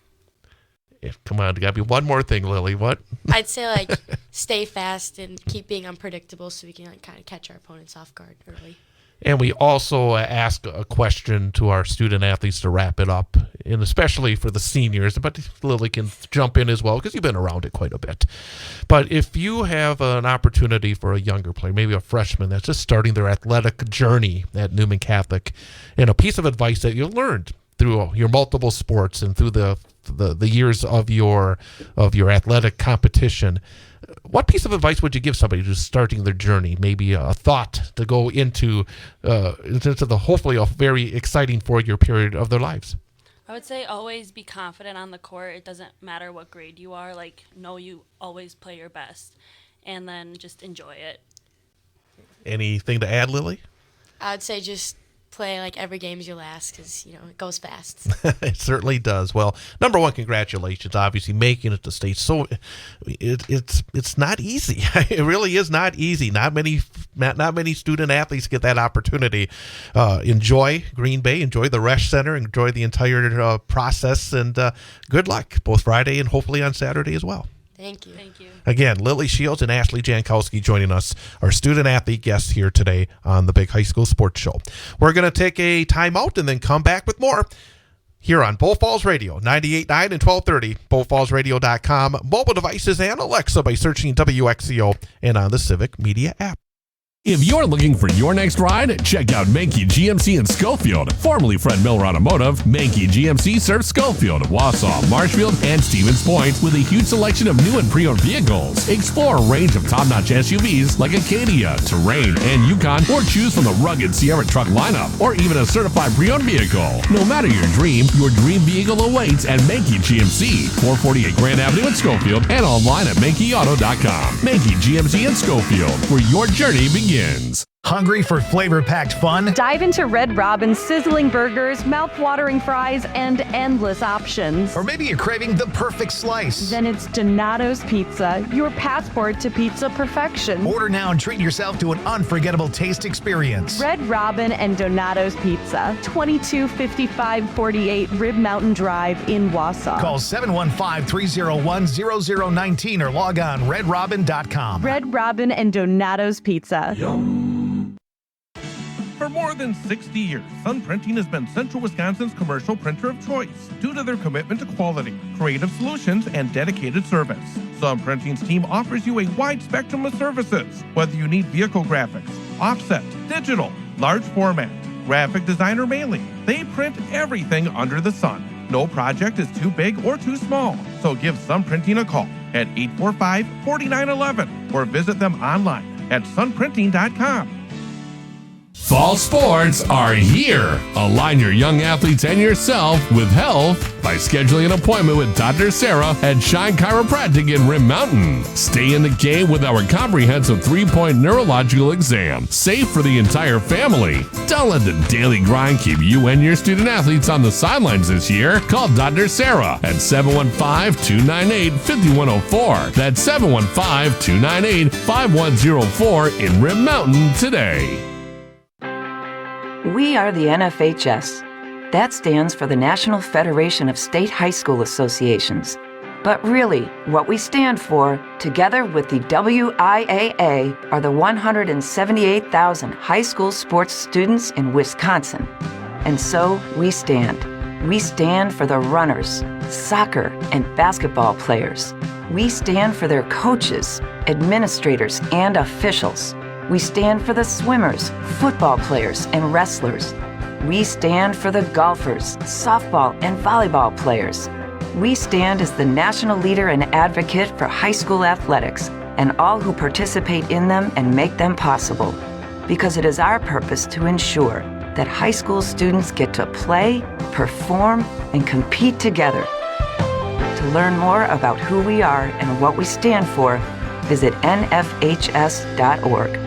Come on, got to be one more thing, Lily. What? I'd say stay fast and keep being unpredictable so we can kind of catch our opponents off guard early. And we also ask a question to our student athletes to wrap it up, and especially for the seniors, but Lily can jump in as well because you've been around it quite a bit. But if you have an opportunity for a younger player, maybe a freshman that's just starting their athletic journey at Newman Catholic, and a piece of advice that you learned through your multiple sports and through the years of your athletic competition, what piece of advice would you give somebody who's starting their journey? Maybe a thought to go into the hopefully a very exciting 4-year period of their lives. I would say always be confident on the court. It doesn't matter what grade you are. Know you always play your best, and then just enjoy it. Anything to add, Lily? I'd say just play every game's your last because it goes fast. It certainly does. Well, number one, congratulations, obviously making it to state. So it's not easy. It really is not easy. Not many student athletes get that opportunity. Enjoy Green Bay, enjoy the Resch Center, enjoy the entire process, and good luck both Friday and hopefully on Saturday as well. Thank you. Again, Lily Shields and Ashley Jankowski joining us, our student athlete guests here today on the Big High School Sports Show. We're going to take a timeout and then come back with more here on Bull Falls Radio, 98.9 and 1230, bullfallsradio.com, mobile devices, and Alexa by searching WXCO and on the Civic Media app. If you're looking for your next ride, check out Mankey GMC in Schofield. Formerly Fred Miller Automotive, Mankey GMC serves Schofield, Wausau, Marshfield, and Stevens Point with a huge selection of new and pre-owned vehicles. Explore a range of top-notch SUVs like Acadia, Terrain, and Yukon, or choose from the rugged Sierra truck lineup, or even a certified pre-owned vehicle. No matter your dream vehicle awaits at Mankey GMC, 448 Grand Avenue in Schofield, and online at MankeyAuto.com. Mankey GMC in Schofield, where your journey begins. Hungry for flavor-packed fun? Dive into Red Robin's sizzling burgers, mouth-watering fries, and endless options. Or maybe you're craving the perfect slice. Then it's Donato's Pizza, your passport to pizza perfection. Order now and treat yourself to an unforgettable taste experience. Red Robin and Donato's Pizza, 225548 Rib Mountain Drive in Wausau. Call 715-301-0019 or log on redrobin.com. Red Robin and Donato's Pizza. For more than 60 years, Sun Printing has been Central Wisconsin's commercial printer of choice due to their commitment to quality, creative solutions, and dedicated service. Sun Printing's team offers you a wide spectrum of services, whether you need vehicle graphics, offset, digital, large format, graphic design, or mailing. They print everything under the sun. No project is too big or too small, so give Sun Printing a call at 845-4911 or visit them online at sunprinting.com. Fall sports are here. Align your young athletes and yourself with health by scheduling an appointment with Dr. Sarah at Shine Chiropractic in Rim Mountain. Stay in the game with our comprehensive 3-point neurological exam, safe for the entire family. Don't let the daily grind keep you and your student athletes on the sidelines this year. Call Dr. Sarah at 715-298-5104. That's 715-298-5104 in Rim Mountain today. We are the NFHS. That stands for the National Federation of State High School Associations. But really, what we stand for, together with the WIAA, are the 178,000 high school sports students in Wisconsin. And so we stand. We stand for the runners, soccer, and basketball players. We stand for their coaches, administrators, and officials. We stand for the swimmers, football players, and wrestlers. We stand for the golfers, softball, and volleyball players. We stand as the national leader and advocate for high school athletics and all who participate in them and make them possible. Because it is our purpose to ensure that high school students get to play, perform, and compete together. To learn more about who we are and what we stand for, visit nfhs.org.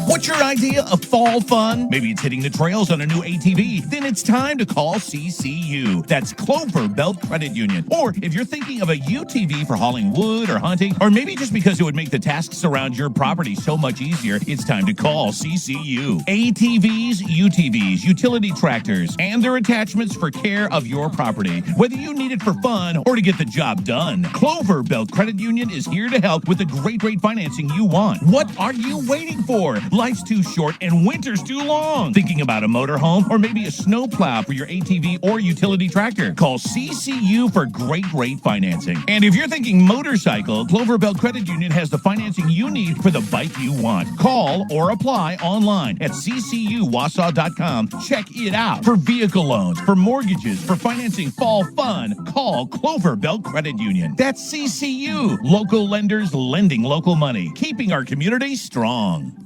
What's your idea of fall fun? Maybe it's hitting the trails on a new ATV. Then it's time to call CCU. That's Clover Belt Credit Union. Or if you're thinking of a UTV for hauling wood or hunting, or maybe just because it would make the tasks around your property so much easier, it's time to call CCU. ATVs, UTVs, utility tractors, and their attachments for care of your property. Whether you need it for fun or to get the job done, Clover Belt Credit Union is here to help with the great financing you want. What are you waiting for? Life's too short and winter's too long. Thinking about a motorhome or maybe a snowplow for your ATV or utility tractor? Call CCU for great financing. And if you're thinking motorcycle, Clover Belt Credit Union has the financing you need for the bike you want. Call or apply online at ccuwausau.com. Check it out. For vehicle loans, for mortgages, for financing fall fun, call Clover Belt Credit Union. That's CCU. Local lenders lending local money, keeping our community strong.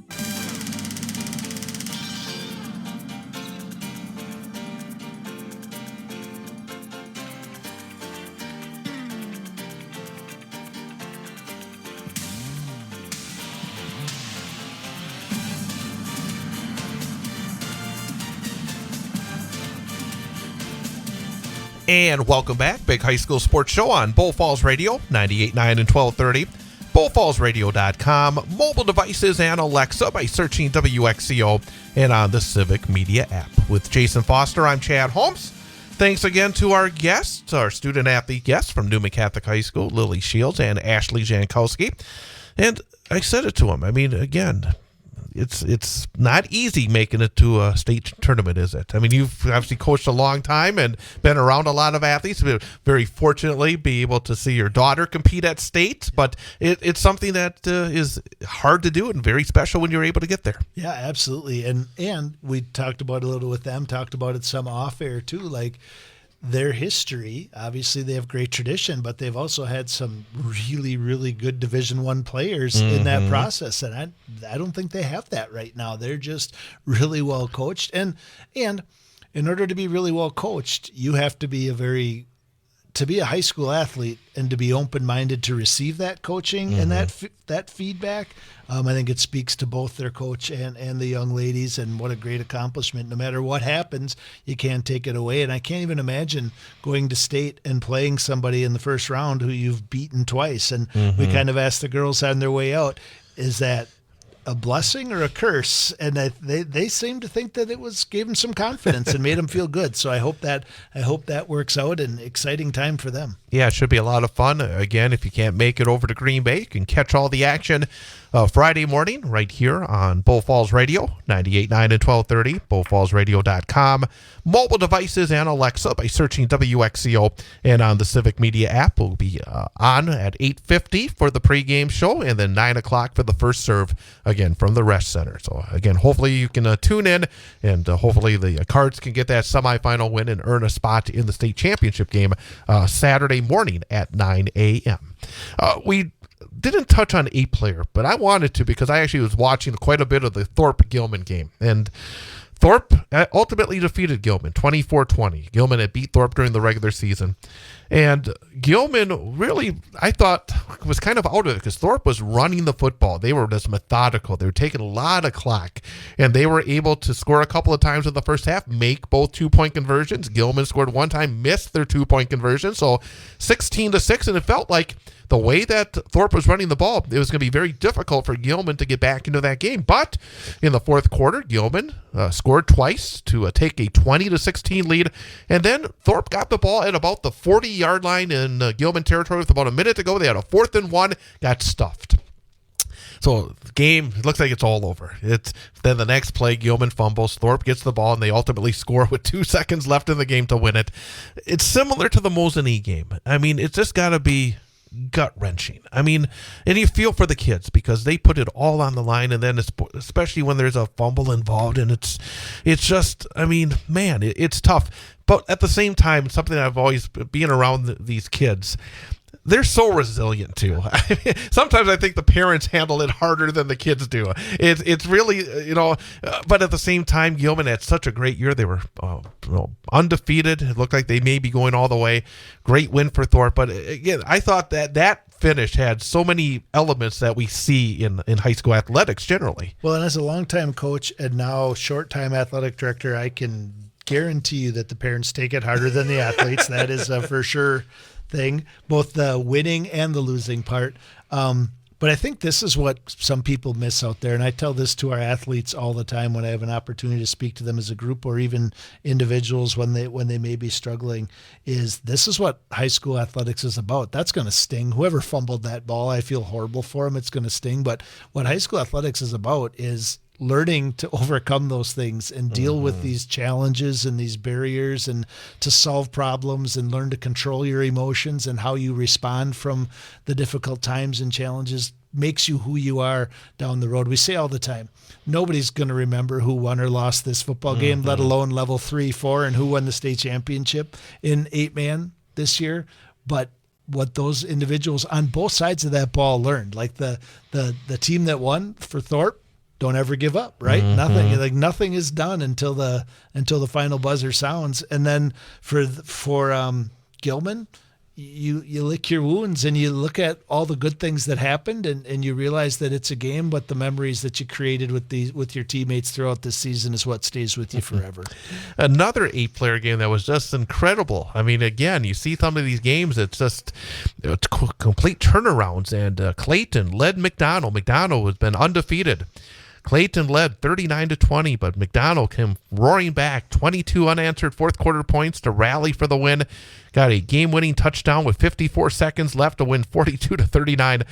And welcome back. Big High School Sports Show on Bull Falls Radio, 98.9 and 1230. BullFallsRadio.com, mobile devices, and Alexa by searching WXCO and on the Civic Media app. With Jason Foster, I'm Chad Holmes. Thanks again to our guests, our student-athlete guests from Newman Catholic High School, Lily Shields and Ashley Jankowski. And I said it to them. I mean, again, it's not easy making it to a state tournament, is it? I mean, you've obviously coached a long time and been around a lot of athletes. Very fortunately, be able to see your daughter compete at state, but it's something that is hard to do and very special when you're able to get there. Yeah, absolutely. And we talked about it a little with them, talked about it some off air too, like their history. Obviously they have great tradition, but they've also had some really good Division I players in that process, and I don't think they have that right now. They're just really well coached, and in order to be really well coached, you have to be to be a high school athlete and to be open-minded to receive that coaching and that feedback. I think it speaks to both their coach and the young ladies, and what a great accomplishment. No matter what happens, you can't take it away. And I can't even imagine going to state and playing somebody in the first round who you've beaten twice. And we kind of asked the girls on their way out, is that a blessing or a curse? And they seem to think that gave them some confidence and made them feel good. So I hope that works out, and exciting time for them. Yeah, it should be a lot of fun. Again, if you can't make it over to Green Bay, you can catch all the action Friday morning right here on Bull Falls Radio, 98.9 and 1230, bullfallsradio.com. Mobile devices and Alexa by searching WXCO, and on the Civic Media app. We'll be on at 8:50 for the pregame show, and then 9 o'clock for the first serve, again, from the Rest Center. So, again, hopefully you can tune in, and hopefully the Cards can get that semifinal win and earn a spot in the state championship game Saturday morning at 9 a.m. We didn't touch on 8-player, but I wanted to because I actually was watching quite a bit of the Thorpe-Gilman game. And Thorpe ultimately defeated Gilman 24-20. Gilman had beat Thorpe during the regular season. And Gilman really, I thought, was kind of out of it because Thorpe was running the football. They were just methodical. They were taking a lot of clock. And they were able to score a couple of times in the first half, make both 2-point conversions. Gilman scored one time, missed their 2-point conversion. So 16-6, and it felt like the way that Thorpe was running the ball, it was going to be very difficult for Gilman to get back into that game. But in the fourth quarter, Gilman scored twice to take a 20-16 lead. And then Thorpe got the ball at about the 40-yard line in Gilman territory with about a minute to go. They had a 4th and 1, got stuffed. So the game, it looks like it's all over. Then the next play, Gilman fumbles, Thorpe gets the ball, and they ultimately score with 2 seconds left in the game to win it. It's similar to the Mosinee game. I mean, it's just got to be gut-wrenching. I mean, and you feel for the kids because they put it all on the line, and then especially when there's a fumble involved, and it's just, I mean, man, it's tough. But at the same time, something I've always, being around these kids, they're so resilient too. Sometimes I think the parents handle it harder than the kids do. It's really, but at the same time, Gilman had such a great year. They were undefeated. It looked like they may be going all the way. Great win for Thorpe. But again, I thought that finish had so many elements that we see in high school athletics generally. Well, and as a longtime coach and now short-time athletic director, I can guarantee you that the parents take it harder than the athletes. That is for sure thing, both the winning and the losing part. But I think this is what some people miss out there. And I tell this to our athletes all the time when I have an opportunity to speak to them as a group or even individuals when they may be struggling, is this is what high school athletics is about. That's going to sting. Whoever fumbled that ball, I feel horrible for them. It's going to sting. But what high school athletics is about is learning to overcome those things and deal with these challenges and these barriers and to solve problems and learn to control your emotions, and how you respond from the difficult times and challenges makes you who you are down the road. We say all the time, nobody's going to remember who won or lost this football game, let alone level 3, 4, and who won the state championship in 8-man this year. But what those individuals on both sides of that ball learned, like the team that won for Thorpe, don't ever give up, right? Nothing is done until the final buzzer sounds. And then for Gilman, you lick your wounds and you look at all the good things that happened, and you realize that it's a game, but the memories that you created with your teammates throughout this season is what stays with you forever. Another 8-player game that was just incredible. I mean, again, you see some of these games, it's just complete turnarounds, and Clayton led McDonald. McDonald has been undefeated. Clayton led 39-20, but McDonald came roaring back, 22 unanswered fourth quarter points to rally for the win. Got a game-winning touchdown with 54 seconds left to win 42-39.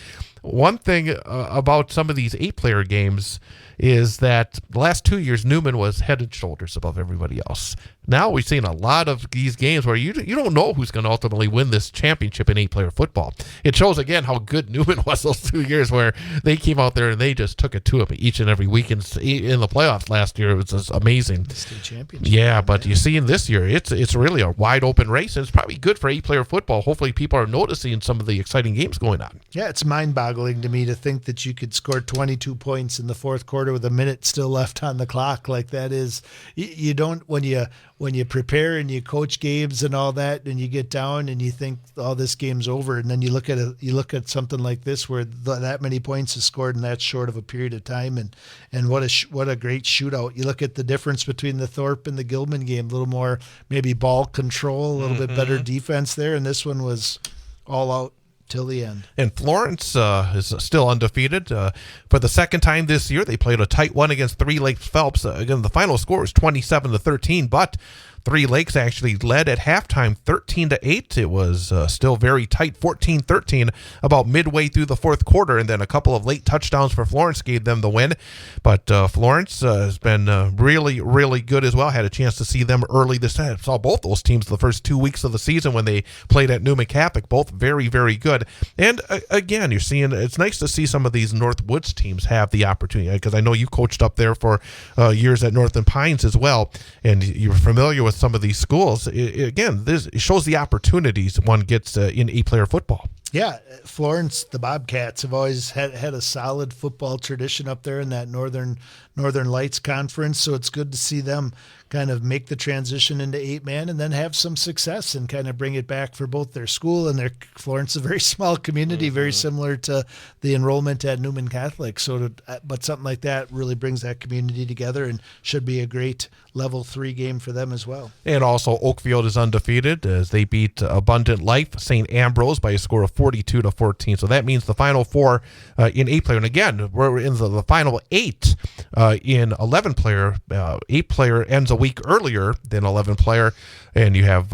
One thing about some of these 8-player games is that the last 2 years, Newman was head and shoulders above everybody else. Now we've seen a lot of these games where you don't know who's going to ultimately win this championship in 8-player football. It shows, again, how good Newman was those 2 years where they came out there and they just took it to him each and every week in the playoffs last year. It was just amazing. The state championship. Yeah, but you see in this year, it's really a wide-open race, and it's probably good for 8-player football. Hopefully people are noticing some of the exciting games going on. Yeah, it's mind-boggling to me to think that you could score 22 points in the fourth quarter with a minute still left on the clock. Like, that is, you don't, when you prepare and you coach games and all that, and you get down and you think, oh, this game's over, and then you look at something like this where that many points is scored in that short of a period of time, and what a great shootout. You look at the difference between the Thorpe and the Gilman game, a little more maybe ball control, a little bit better defense there, and this one was all out till the end. And Florence is still undefeated. For the second time this year, they played a tight one against Three Lakes Phelps. Again, the final score was 27-13, but Three Lakes actually led at halftime 13-8. It was still very tight, 14-13 about midway through the fourth quarter, and then a couple of late touchdowns for Florence gave them the win. But Florence has been really, really good as well. Had a chance to see them early this time. Saw both those teams the first 2 weeks of the season when they played at Newman Catholic. Both very, very good. And again, you're seeing, it's nice to see some of these Northwoods teams have the opportunity, because I know you coached up there for years at Northern Pines as well, and you're familiar with some of these schools. Again, this shows the opportunities one gets in 8-player football. Yeah, Florence, the Bobcats have always had a solid football tradition up there in that Northern Lights Conference, so it's good to see them kind of make the transition into 8-man and then have some success and kind of bring it back for both their school and their Florence, a very small community, very similar to the enrollment at Newman Catholic. But something like that really brings that community together and should be a great level 3 game for them as well. And also Oakfield is undefeated as they beat Abundant Life St. Ambrose by a score of 42-14. So that means the final 4 in 8-player. And again, we're in the final 8 in 11-player. 8-player ends a week earlier than 11-player, and you have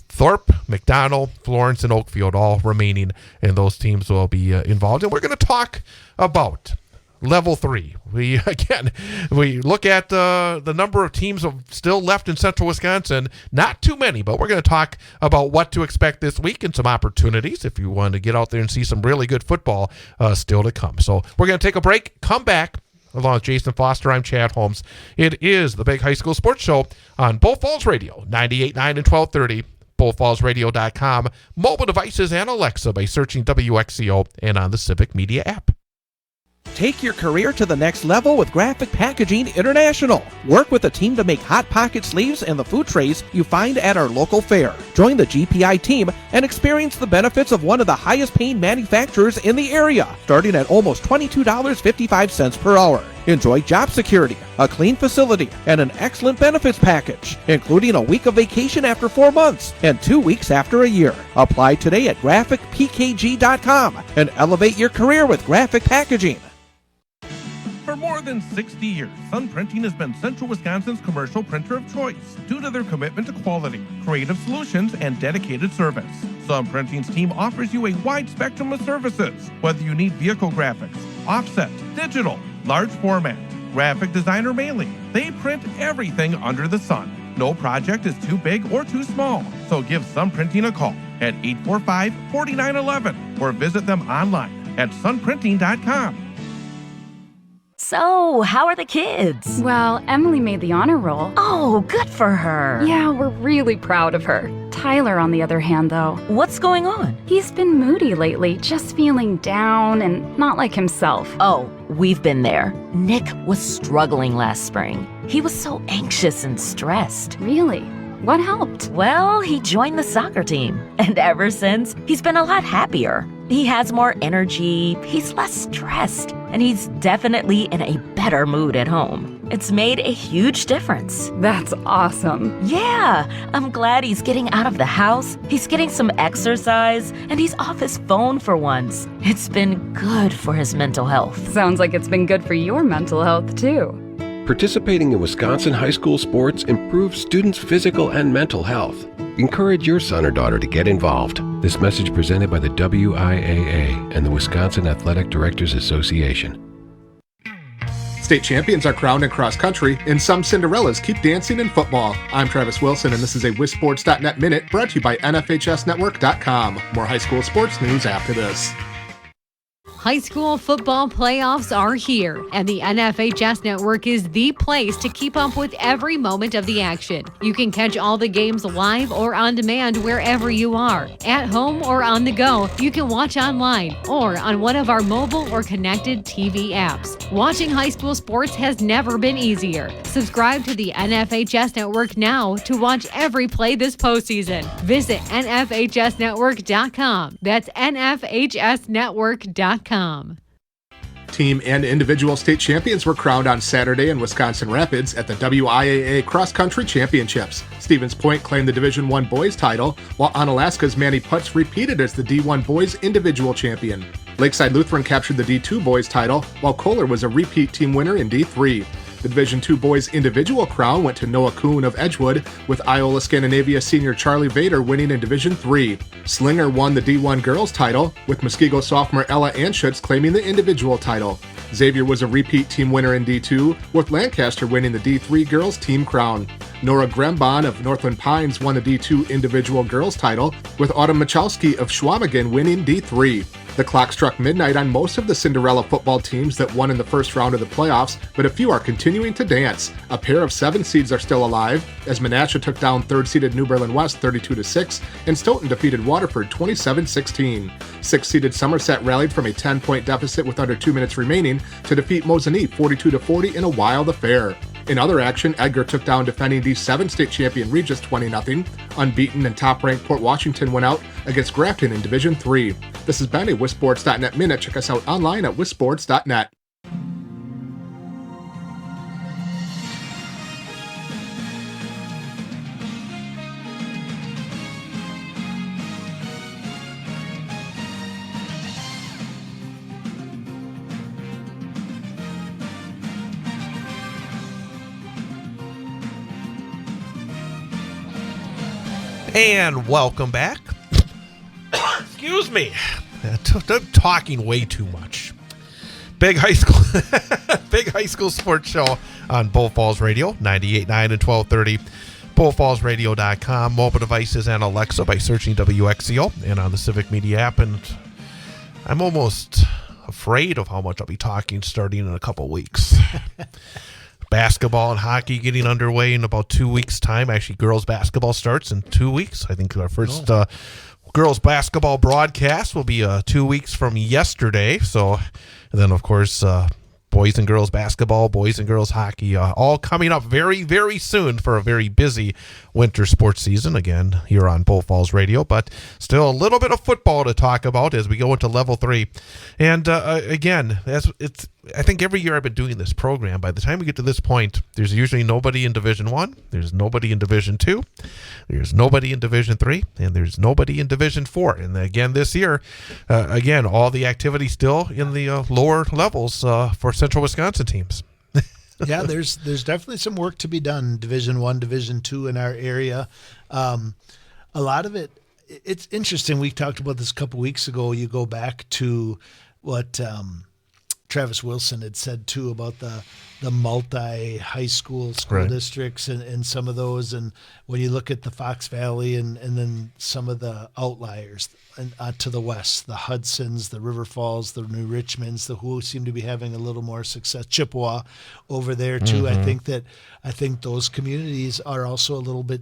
Thorpe, McDonald, Florence, and Oakfield all remaining, and those teams will be involved. And we're going to talk about level 3. We look at the number of teams still left in Central Wisconsin. Not too many, but we're going to talk about what to expect this week and some opportunities if you want to get out there and see some really good football still to come. So we're going to take a break, come back. Along with Jason Foster, I'm Chad Holmes. It is the Big High School Sports Show on Bull Falls Radio, 98.9 and 1230, bullfallsradio.com, mobile devices, and Alexa by searching WXCO and on the Civic Media app. Take your career to the next level with Graphic Packaging International. Work with a team to make Hot Pocket sleeves and the food trays you find at our local fair. Join the GPI team and experience the benefits of one of the highest paying manufacturers in the area, starting at almost $22.55 per hour. Enjoy job security, a clean facility, and an excellent benefits package, including a week of vacation after 4 months and 2 weeks after a year. Apply today at graphicpkg.com and elevate your career with Graphic Packaging. For more than 60 years, Sun Printing has been Central Wisconsin's commercial printer of choice due to their commitment to quality, creative solutions, and dedicated service. Sun Printing's team offers you a wide spectrum of services, whether you need vehicle graphics, offset, digital, large format, graphic design, or mailing. They print everything under the sun. No project is too big or too small, so give Sun Printing a call at 845-4911 or visit them online at sunprinting.com. So, how are the kids? Well, Emily made the honor roll. Oh, good for her. Yeah, we're really proud of her. Tyler, on the other hand, though. What's going on? He's been moody lately, just feeling down and not like himself. Oh, we've been there. Nick was struggling last spring. He was so anxious and stressed. Really? What helped? Well, he joined the soccer team. And ever since, he's been a lot happier. He has more energy, he's less stressed, and he's definitely in a better mood at home. It's made a huge difference. That's awesome. Yeah, I'm glad he's getting out of the house, he's getting some exercise, and he's off his phone for once. It's been good for his mental health. Sounds like it's been good for your mental health, too. Participating in Wisconsin high school sports improves students' physical and mental health. Encourage your son or daughter to get involved. This message presented by the WIAA and the Wisconsin Athletic Directors Association. State champions are crowned in cross country, and some Cinderellas keep dancing in football. I'm Travis Wilson, and this is a WisSports.net Minute brought to you by NFHSnetwork.com. More high school sports news after this. High school football playoffs are here, and the NFHS Network is the place to keep up with every moment of the action. You can catch all the games live or on demand wherever you are. At home or on the go, you can watch online or on one of our mobile or connected TV apps. Watching high school sports has never been easier. Subscribe to the NFHS Network now to watch every play this postseason. Visit NFHSnetwork.com. That's NFHSnetwork.com. Team and individual state champions were crowned on Saturday in Wisconsin Rapids at the WIAA Cross Country Championships. Stevens Point claimed the Division I boys title, while Onalaska's Manny Putz repeated as the D1 boys individual champion. Lakeside Lutheran captured the D2 boys title, while Kohler was a repeat team winner in D3. The Division II boys individual crown went to Noah Kuhn of Edgewood, with Iola Scandinavia senior Charlie Vader winning in Division III. Slinger won the D1 girls title, with Muskego sophomore Ella Anschutz claiming the individual title. Xavier was a repeat team winner in D2, with Lancaster winning the D3 girls team crown. Nora Grembon of Northland Pines won the D2 individual girls title, with Autumn Michalski of Schwamigan winning D3. The clock struck midnight on most of the Cinderella football teams that won in the first round of the playoffs, but a few are continuing to dance. A pair of 7 seeds are still alive, as Menasha took down 3rd-seeded New Berlin West 32-6, and Stoughton defeated Waterford 27-16. 6th-seeded Somerset rallied from a 10-point deficit with under 2 minutes remaining to defeat Mosinee 42-40 in a wild affair. In other action, Edgar took down defending D7 state champion Regis 20-0. Unbeaten and top-ranked Port Washington went out against Grafton in Division 3. This has been a WisSports.net Minute. Check us out online at WisSports.net. And welcome back. Excuse me. I'm talking way too much. Big High School Sports Show on Bull Falls Radio, 98.9 and 1230. BullFallsRadio.com, mobile devices, and Alexa by searching WXCO and on the Civic Media app. And I'm almost afraid of how much I'll be talking starting in a couple weeks. Basketball and hockey getting underway in about 2 weeks' time. Actually, girls basketball starts in 2 weeks. I think our first girls basketball broadcast will be 2 weeks from yesterday. So, and then, of course, boys and girls basketball, boys and girls hockey, all coming up very, very soon for a very busy winter sports season, again, here on Bull Falls Radio. But still a little bit of football to talk about as we go into Level 3. And again, I think every year I've been doing this program, by the time we get to this point, there's usually nobody in Division 1, there's nobody in Division 2, there's nobody in Division 3, and there's nobody in Division 4. And again, this year, again, all the activity still in the lower levels for Central Wisconsin teams. Yeah, there's definitely some work to be done. Division 1, Division 2 in our area. A lot of it, it's interesting. We talked about this a couple weeks ago. You go back to what Travis Wilson had said too about the multi-high school districts and some of those. And when you look at the Fox Valley and then some of the outliers and to the west, the Hudsons, the River Falls, the New Richmonds, the who seem to be having a little more success, Chippewa over there too. Mm-hmm. I think those communities are also a little bit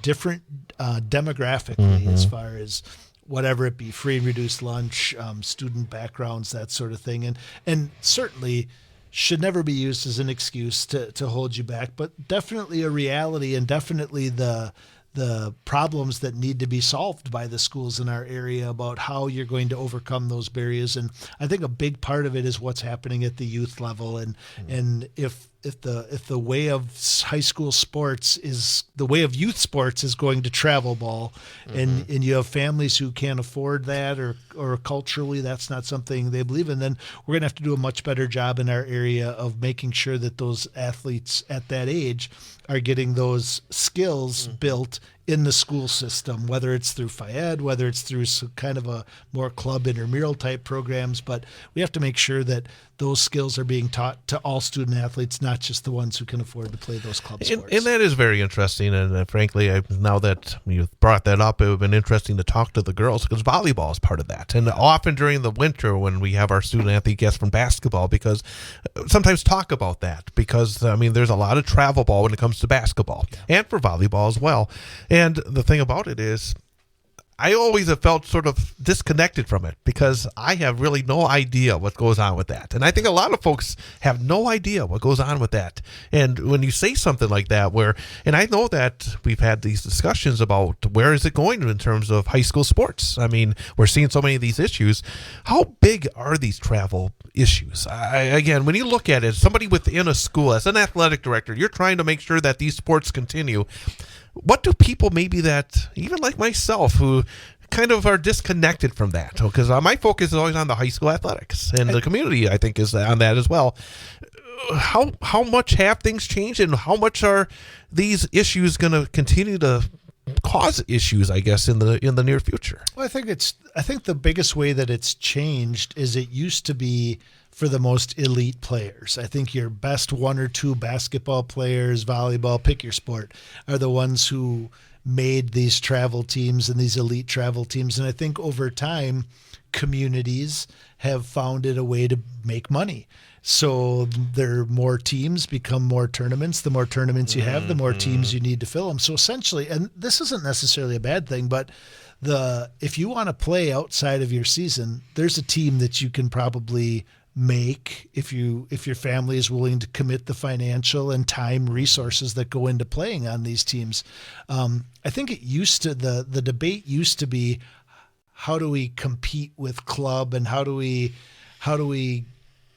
different demographically as far as whatever it be, free and reduced lunch, student backgrounds, that sort of thing. And certainly should never be used as an excuse to hold you back, but definitely a reality and definitely the problems that need to be solved by the schools in our area about how you're going to overcome those barriers. And I think a big part of it is what's happening at the youth level. And if the way of high school sports is the way of youth sports is going to travel ball, and you have families who can't afford that or culturally that's not something they believe in, then we're going to have to do a much better job in our area of making sure that those athletes at that age are getting those skills built in the school system, whether it's through FIED, whether it's through some kind of a more club intramural type programs. But we have to make sure that those skills are being taught to all student athletes, not just the ones who can afford to play those club sports. And that is very interesting. And frankly, now that you brought that up, it would have been interesting to talk to the girls because volleyball is part of that. And often during the winter when we have our student athlete guests from basketball, because sometimes talk about that because, I mean, there's a lot of travel ball when it comes to basketball and for volleyball as well. And the thing about it is, I always have felt sort of disconnected from it because I have really no idea what goes on with that. And I think a lot of folks have no idea what goes on with that. And when you say something like that, and I know that we've had these discussions about where is it going in terms of high school sports. I mean, we're seeing so many of these issues. How big are these travel issues? Again, when you look at it, somebody within a school, as an athletic director, you're trying to make sure that these sports continue. What do people maybe that, even like myself, who kind of are disconnected from that? Because my focus is always on the high school athletics, and the community, I think, is on that as well. How much have things changed, and how much are these issues going to continue to cause issues, I guess, in the near future? Well, I think the biggest way that it's changed is it used to be for the most elite players. I think your best 1 or 2 basketball players, volleyball, pick your sport, are the ones who made these travel teams and these elite travel teams. And I think over time, communities have found it a way to make money. So there are more teams, become more tournaments. The more tournaments you have, the more teams you need to fill them. So essentially, and this isn't necessarily a bad thing, but if you want to play outside of your season, there's a team that you can probably make if your family is willing to commit the financial and time resources that go into playing on these teams. I think the debate used to be, how do we compete with club, and how do we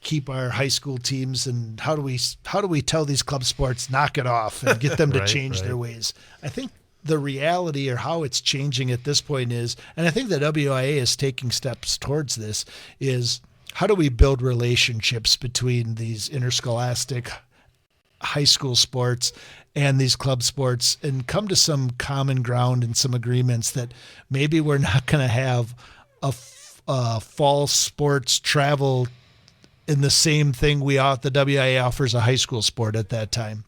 keep our high school teams, and how do we tell these club sports knock it off and get them to change their ways? I think the reality, or how it's changing at this point, is, and I think the WIA is taking steps towards this, is how do we build relationships between these interscholastic high school sports and these club sports, and come to some common ground and some agreements that maybe we're not going to have a fall sports travel in the same thing the WIA offers a high school sport at that time.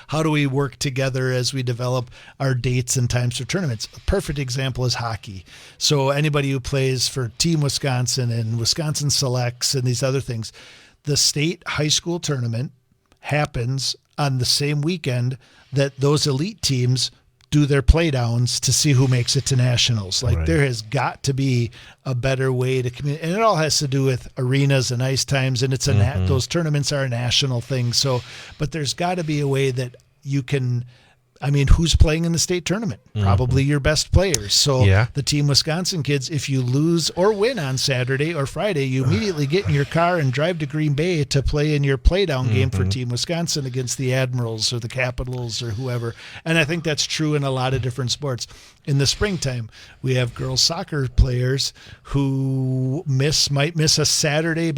How do we work together as we develop our dates and times for tournaments? A perfect example is hockey. So anybody who plays for Team Wisconsin and Wisconsin Selects and these other things, the state high school tournament happens on the same weekend that those elite teams do their playdowns to see who makes it to nationals. There has got to be a better way to communicate, and it all has to do with arenas and ice times, and it's those tournaments are a national thing. So, but there's got to be a way that you can. I mean, who's playing in the state tournament? Probably your best players. So the Team Wisconsin kids, if you lose or win on Saturday or Friday, you immediately get in your car and drive to Green Bay to play in your playdown game for Team Wisconsin against the Admirals or the Capitals or whoever. And I think that's true in a lot of different sports. In the springtime, we have girls soccer players who might miss a Saturday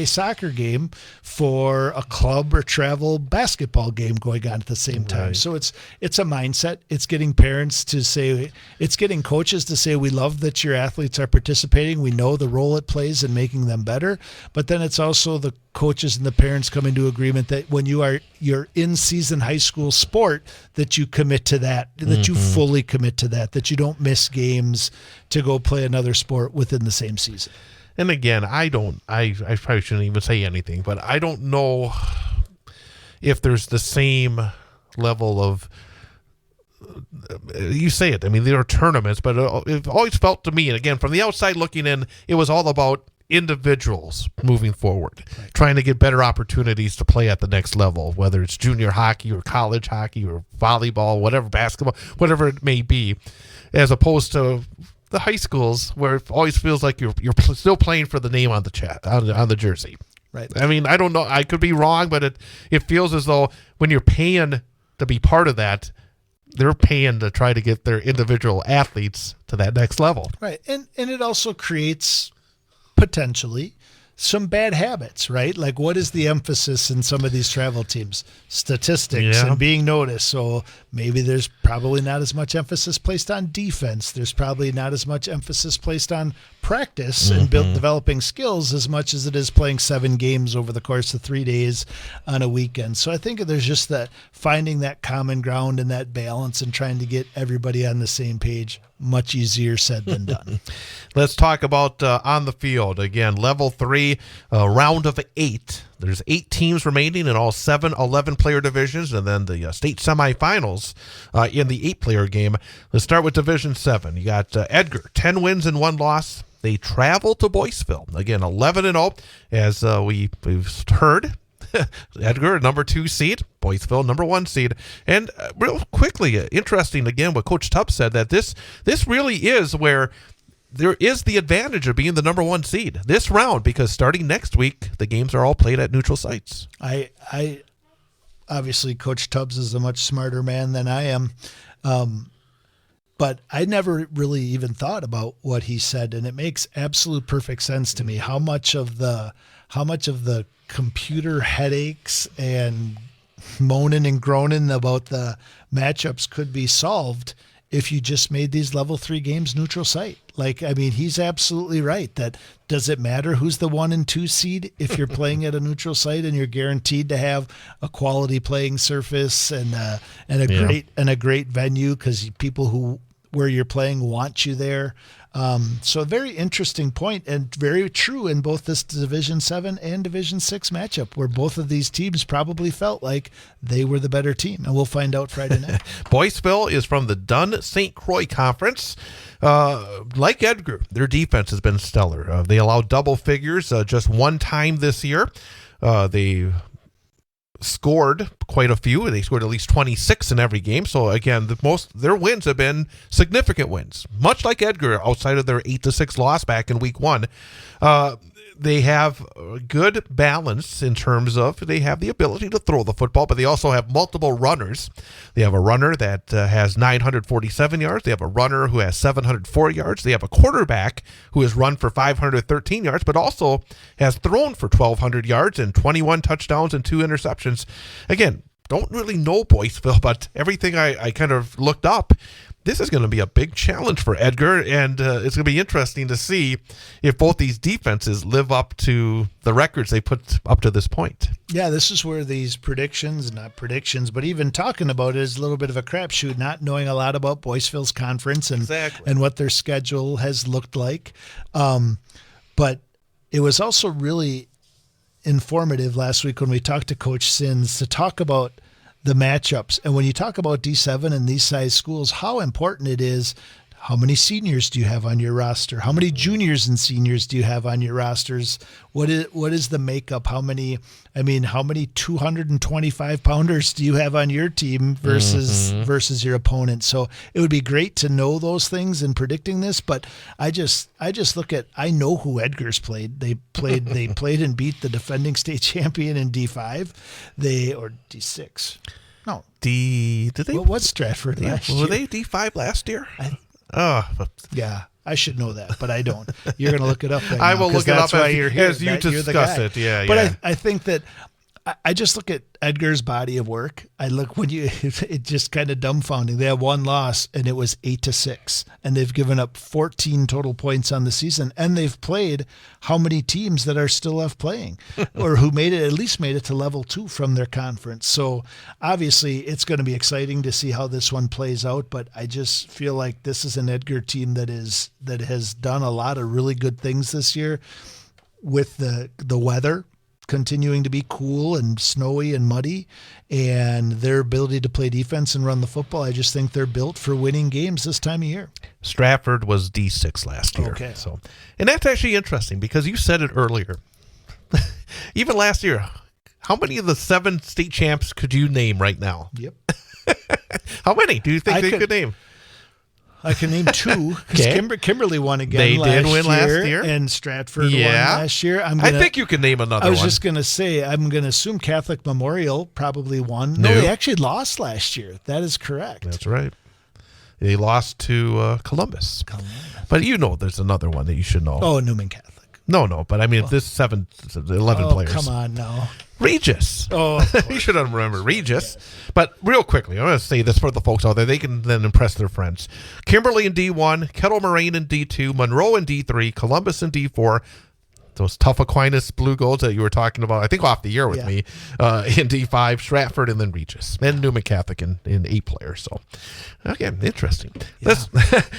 soccer game for a club or travel basketball game going on at the same time. So it's a mindset. It's getting parents to say, it's getting coaches to say, we love that your athletes are participating. We know the role it plays in making them better. But then it's also the coaches and the parents coming to agreement that when you're in-season high school sport, that you commit to that, that you fully commit to that you don't miss games to go play another sport within the same season. And again, I probably shouldn't even say anything, but I don't know if there's the same level of, you say it, I mean, there are tournaments, but it always felt to me, and again, from the outside looking in, it was all about individuals moving forward, trying to get better opportunities to play at the next level, whether it's junior hockey or college hockey or volleyball, whatever, basketball, whatever it may be, as opposed to the high schools where it always feels like you're still playing for the name on the jersey. Right. I mean, I don't know, I could be wrong, but it feels as though when you're paying to be part of that, they're paying to try to get their individual athletes to that next level. Right. And it also creates potentially some bad habits, right? Like, what is the emphasis in some of these travel teams? Statistics and being noticed. So maybe there's probably not as much emphasis placed on defense. There's probably not as much emphasis placed on practice and developing skills as much as it is playing 7 games over the course of 3 days on a weekend. So I think there's just that finding that common ground and that balance and trying to get everybody on the same page. Much easier said than done. Let's talk about on the field. Again, level 3, round of 8. There's 8 teams remaining in all 7 11-player divisions, and then the state semifinals in the 8-player game. Let's start with Division 7. You got Edgar, 10 wins and 1 loss. They travel to Boyceville. Again, 11-0, as we've heard. Edgar, number 2 seed, Boyceville, number 1 seed. And real quickly, interesting, again, what Coach Tubbs said, that this really is where there is the advantage of being the number 1 seed this round, because starting next week, the games are all played at neutral sites. I obviously, Coach Tubbs is a much smarter man than I am. But I never really even thought about what he said, and it makes absolute perfect sense to me. How much of the computer headaches and moaning and groaning about the matchups could be solved if you just made these level 3 games neutral site. Like, I mean, he's absolutely right. That does it matter who's the 1 and 2 seed if you're playing at a neutral site and you're guaranteed to have a quality playing surface and a great venue because people where you're playing want you there. So a very interesting point and very true in both this Division 7 and Division 6 matchup where both of these teams probably felt like they were the better team. And we'll find out Friday night. Boyceville is from the Dunn St. Croix Conference. Like Edgar, their defense has been stellar. They allowed double figures just one time this year. They scored quite a few. They scored at least 26 in every game. So again, their wins have been significant wins, much like Edgar outside of their 8-6 loss back in week 1. They have a good balance in terms of they have the ability to throw the football, but they also have multiple runners. They have a runner that has 947 yards. They have a runner who has 704 yards. They have a quarterback who has run for 513 yards, but also has thrown for 1,200 yards and 21 touchdowns and 2 interceptions. Again, don't really know Boyceville, but everything I kind of looked up, this is going to be a big challenge for Edgar, and it's going to be interesting to see if both these defenses live up to the records they put up to this point. Yeah, this is where these not predictions, but even talking about it is a little bit of a crapshoot, not knowing a lot about Boyceville's conference and what their schedule has looked like. But it was also really informative last week when we talked to Coach Sins to talk about the matchups. And when you talk about D7 and these size schools, how important it is, how many seniors do you have on your roster? How many juniors and seniors do you have on your rosters? What is the makeup? How many 225 pounders do you have on your team versus your opponent? So it would be great to know those things in predicting this, but I just look at, I know who Edgar's played. They played and beat the defending state champion in D5, or D6. No. Did they? What was Stratford last year? Were they D5 last year? Yeah, I should know that, but I don't. You're going to look it up. I will look it up as you discuss it. Yeah, but I think that I just look at Edgar's body of work. I look it just kind of dumbfounding. They have one loss, and it was 8-6, and they've given up 14 total points on the season, and they've played how many teams that are still left playing, or who at least made it to level 2 from their conference. So obviously, it's going to be exciting to see how this one plays out. But I just feel like this is an Edgar team that has done a lot of really good things this year with the weather continuing to be cool and snowy and muddy, and their ability to play defense and run the football. I just think they're built for winning games this time of year. Stratford was D6 last year. Okay. And that's actually interesting because you said it earlier. Even last year, how many of the 7 state champs could you name right now? Yep. How many do you think they could name? I can name 2 because Kimberly won again. They did win last year, and Stratford won last year. I think you can name another one. I was just going to say, I'm going to assume Catholic Memorial probably won. No, they actually lost last year. That is correct. That's right. They lost to Columbus. But there's another one that you should know. Oh, Newman Catholic. No, but I mean, this 11 players. Come on now. Regis. Oh, you should remember Regis. But real quickly, I'm going to say this for the folks out there. They can then impress their friends. Kimberly in D1, Kettle Moraine in D2, Monroe in D3, Columbus in D4. Those tough Aquinas Blue Golds that you were talking about, I think off the year with me, in D5, Stratford, and then Regis, and Newman Catholic in 8 players. So, again, interesting. Yeah.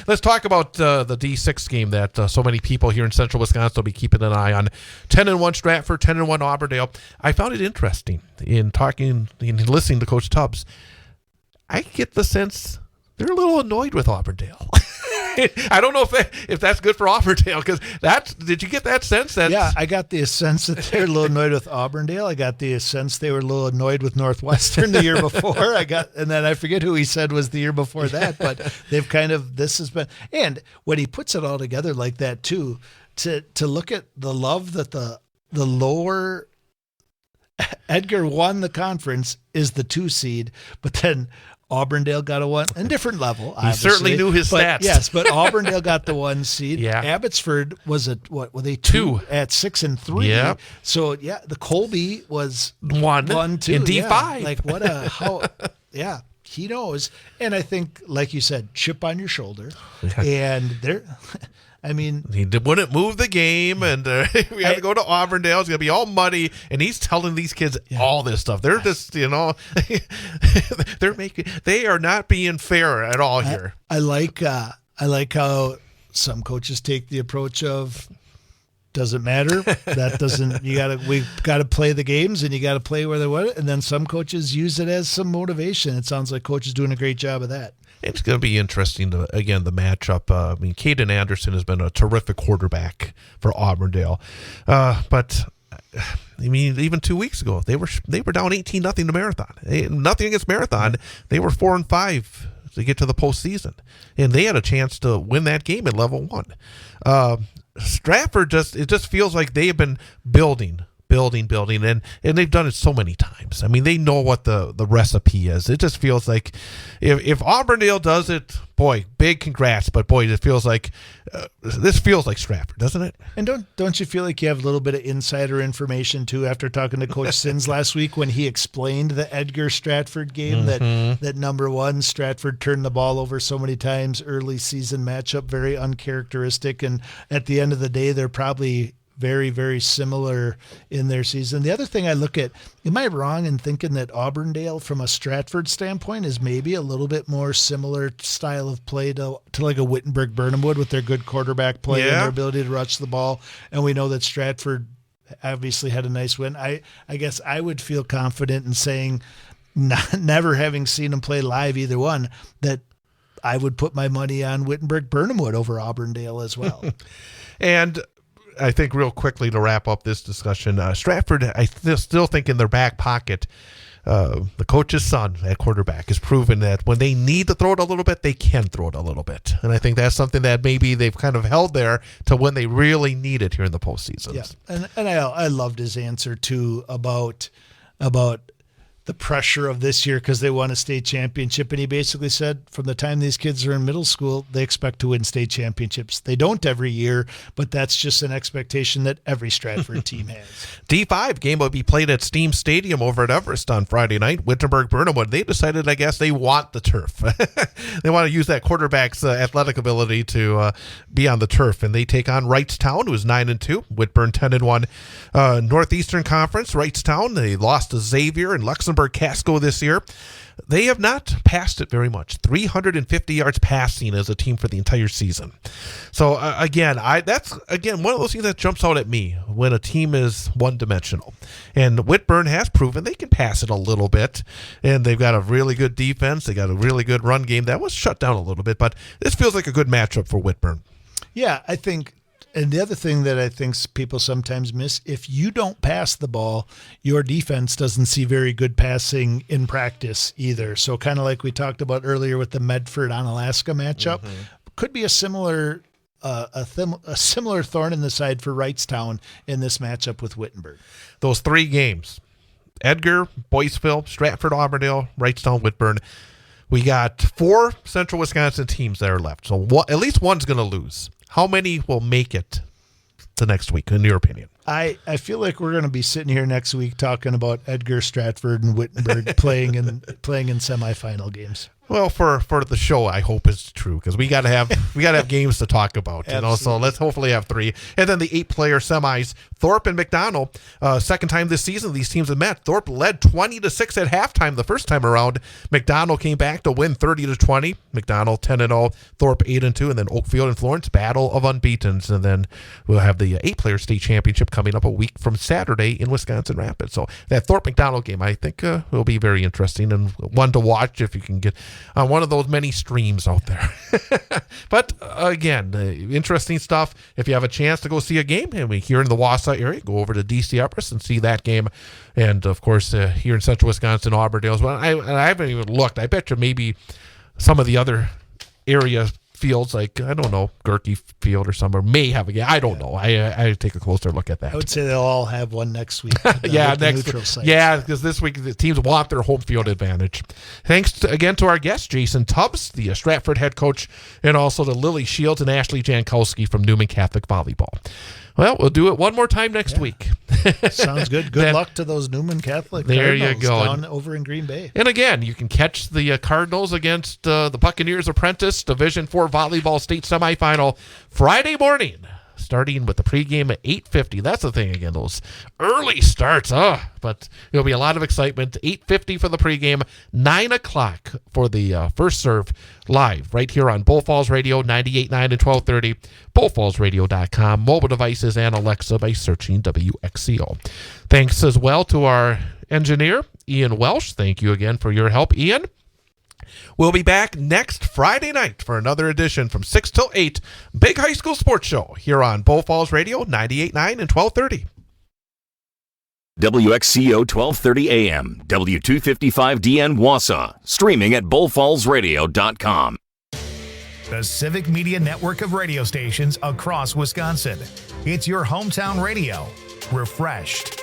Let's talk about the D6 game that so many people here in Central Wisconsin will be keeping an eye on. 10-1 Stratford, 10-1 Auburndale. I found it interesting in listening to Coach Tubbs. I get the sense they're a little annoyed with Auburndale. I don't know if that's good for Auburndale, because did you get that sense? Yeah, I got the sense that they're a little annoyed with Auburndale. I got the sense they were a little annoyed with Northwestern the year before. And then I forget who he said was the year before that, but they've this has been, and when he puts it all together like that too, to look at the love that the lower Edgar won the conference is the 2 seed, but then Auburndale got a 1, a different level. He certainly knew his stats. Yes, but Auburndale got the 1 seed. Yeah. Abbotsford was were they 2 at 6 and 3? Yeah. So the Colby was 1, 2 in D5. Yeah. Like he knows. And I think, like you said, chip on your shoulder. Yeah. And I mean, he wouldn't move the game, and we had to go to Auburndale. It's going to be all muddy, and he's telling these kids all this stuff. They're just, they are not being fair at all here. I like how some coaches take the approach of, doesn't matter. That doesn't. We've got to play the games, and you got to play where they want. And then some coaches use it as some motivation. It sounds like Coach is doing a great job of that. It's going to be interesting, the matchup. Caden Anderson has been a terrific quarterback for Auburndale. But, even 2 weeks ago, they were down 18-0 to Marathon. Nothing against Marathon. They were 4-5 to get to the postseason. And they had a chance to win that game at level 1. Stratford it just feels like they have been building, and they've done it so many times. They know what the recipe is. It just feels like if Auburndale does it, boy, big congrats. But boy, it feels like this feels like Stratford, doesn't it? And don't you feel like you have a little bit of insider information too after talking to Coach Sins last week when he explained the Edgar Stratford game that number one, Stratford turned the ball over so many times, early season matchup, very uncharacteristic, and at the end of the day, they're probably very, very similar in their season. The other thing I look at, am I wrong in thinking that Auburndale, from a Stratford standpoint, is maybe a little bit more similar style of play to like a Wittenberg-Burnham Wood with their good quarterback play and their ability to rush the ball? And we know that Stratford obviously had a nice win. I guess I would feel confident in saying, never having seen them play live, either one, that I would put my money on Wittenberg-Burnham Wood over Auburndale as well. And I think real quickly to wrap up this discussion, Stratford, I still think in their back pocket, the coach's son at quarterback has proven that when they need to throw it a little bit, they can throw it a little bit. And I think that's something that maybe they've kind of held there to when they really need it here in the postseason. Yeah, and I loved his answer too about the pressure of this year because they won a state championship. And he basically said from the time these kids are in middle school, they expect to win state championships. They don't every year, but that's just an expectation that every Stratford team has. D5 game will be played at Steam Stadium over at Everest on Friday night. Wittenberg-Burnham Wood, they decided, I guess, they want the turf. They want to use that quarterback's athletic ability to be on the turf. And they take on Wrightstown, who is 9-2. Whitburn 10-1. Northeastern Conference, Wrightstown, they lost to Xavier and Luxembourg Casco this year. They have not passed it very much. 350 yards passing as a team for the entire season. So that's one of those things that jumps out at me when a team is one-dimensional. And Whitburn has proven they can pass it a little bit, and they've got a really good defense. They got a really good run game that was shut down a little bit, but this feels like a good matchup for Whitburn. Yeah, I think. And the other thing that I think people sometimes miss, if you don't pass the ball, your defense doesn't see very good passing in practice either. So kind of like we talked about earlier with the Medford-Onalaska matchup, could be a similar similar thorn in the side for Wrightstown in this matchup with Wittenberg. Those three games, Edgar, Boyceville, Stratford, Auburndale, Wrightstown, Whitburn. We got 4 Central Wisconsin teams that are left. So at least one's going to lose. How many will make it to next week, in your opinion? I feel like we're going to be sitting here next week talking about Edgar, Stratford, and Wittenberg playing in semifinal games. Well, for the show, I hope it's true because we got to have games to talk about. So let's hopefully have 3. And then the 8-player semis, Thorpe and McDonell. Second time this season these teams have met. Thorpe led 20-6 at halftime the first time around. McDonell came back to win 30-20. McDonell 10-0, Thorpe 8-2, and then Oakfield and Florence battle of unbeatens. And then we'll have the 8-player state championship coming up a week from Saturday in Wisconsin Rapids. So that Thorpe McDonell game, I think, will be very interesting and one to watch if you can get on one of those many streams out there. But again, interesting stuff. If you have a chance to go see a game, and we here in the Wausau area, go over to DC Everest and see that game. And of course, here in Central Wisconsin, Auburndale as well. I haven't even looked. I bet you maybe some of the other area fields, like, I don't know, Gerke Field or somewhere may have a game. I don't know. I take a closer look at that. I would say they'll all have one next week. Neutral sites. Yeah, because this week the teams want their home field advantage. Thanks again to our guests, Jason Tubbs, the Stratford head coach, and also to Lily Shields and Ashley Jankowski from Newman Catholic Volleyball. Well, we'll do it one more time next week. Sounds good. Good luck to those Newman Catholic there Cardinals you go. down over in Green Bay. And again, you can catch the Cardinals against the Buccaneers Apprentice Division IV Volleyball State Semifinal Friday morning, starting with the pregame at 8:50. That's the thing again, those early starts. But it'll be a lot of excitement. 8:50 for the pregame, 9 o'clock for the first serve live right here on Bull Falls Radio, 98.9 and 1230, bullfallsradio.com, mobile devices, and Alexa by searching WXCO. Thanks as well to our engineer, Ian Welsh. Thank you again for your help, Ian. We'll be back next Friday night for another edition from 6 till 8, Big High School Sports Show here on Bull Falls Radio, 98.9 and 1230. WXCO 1230 AM, W255DN Wausau, streaming at bullfallsradio.com. The Civic Media Network of radio stations across Wisconsin. It's your hometown radio, refreshed.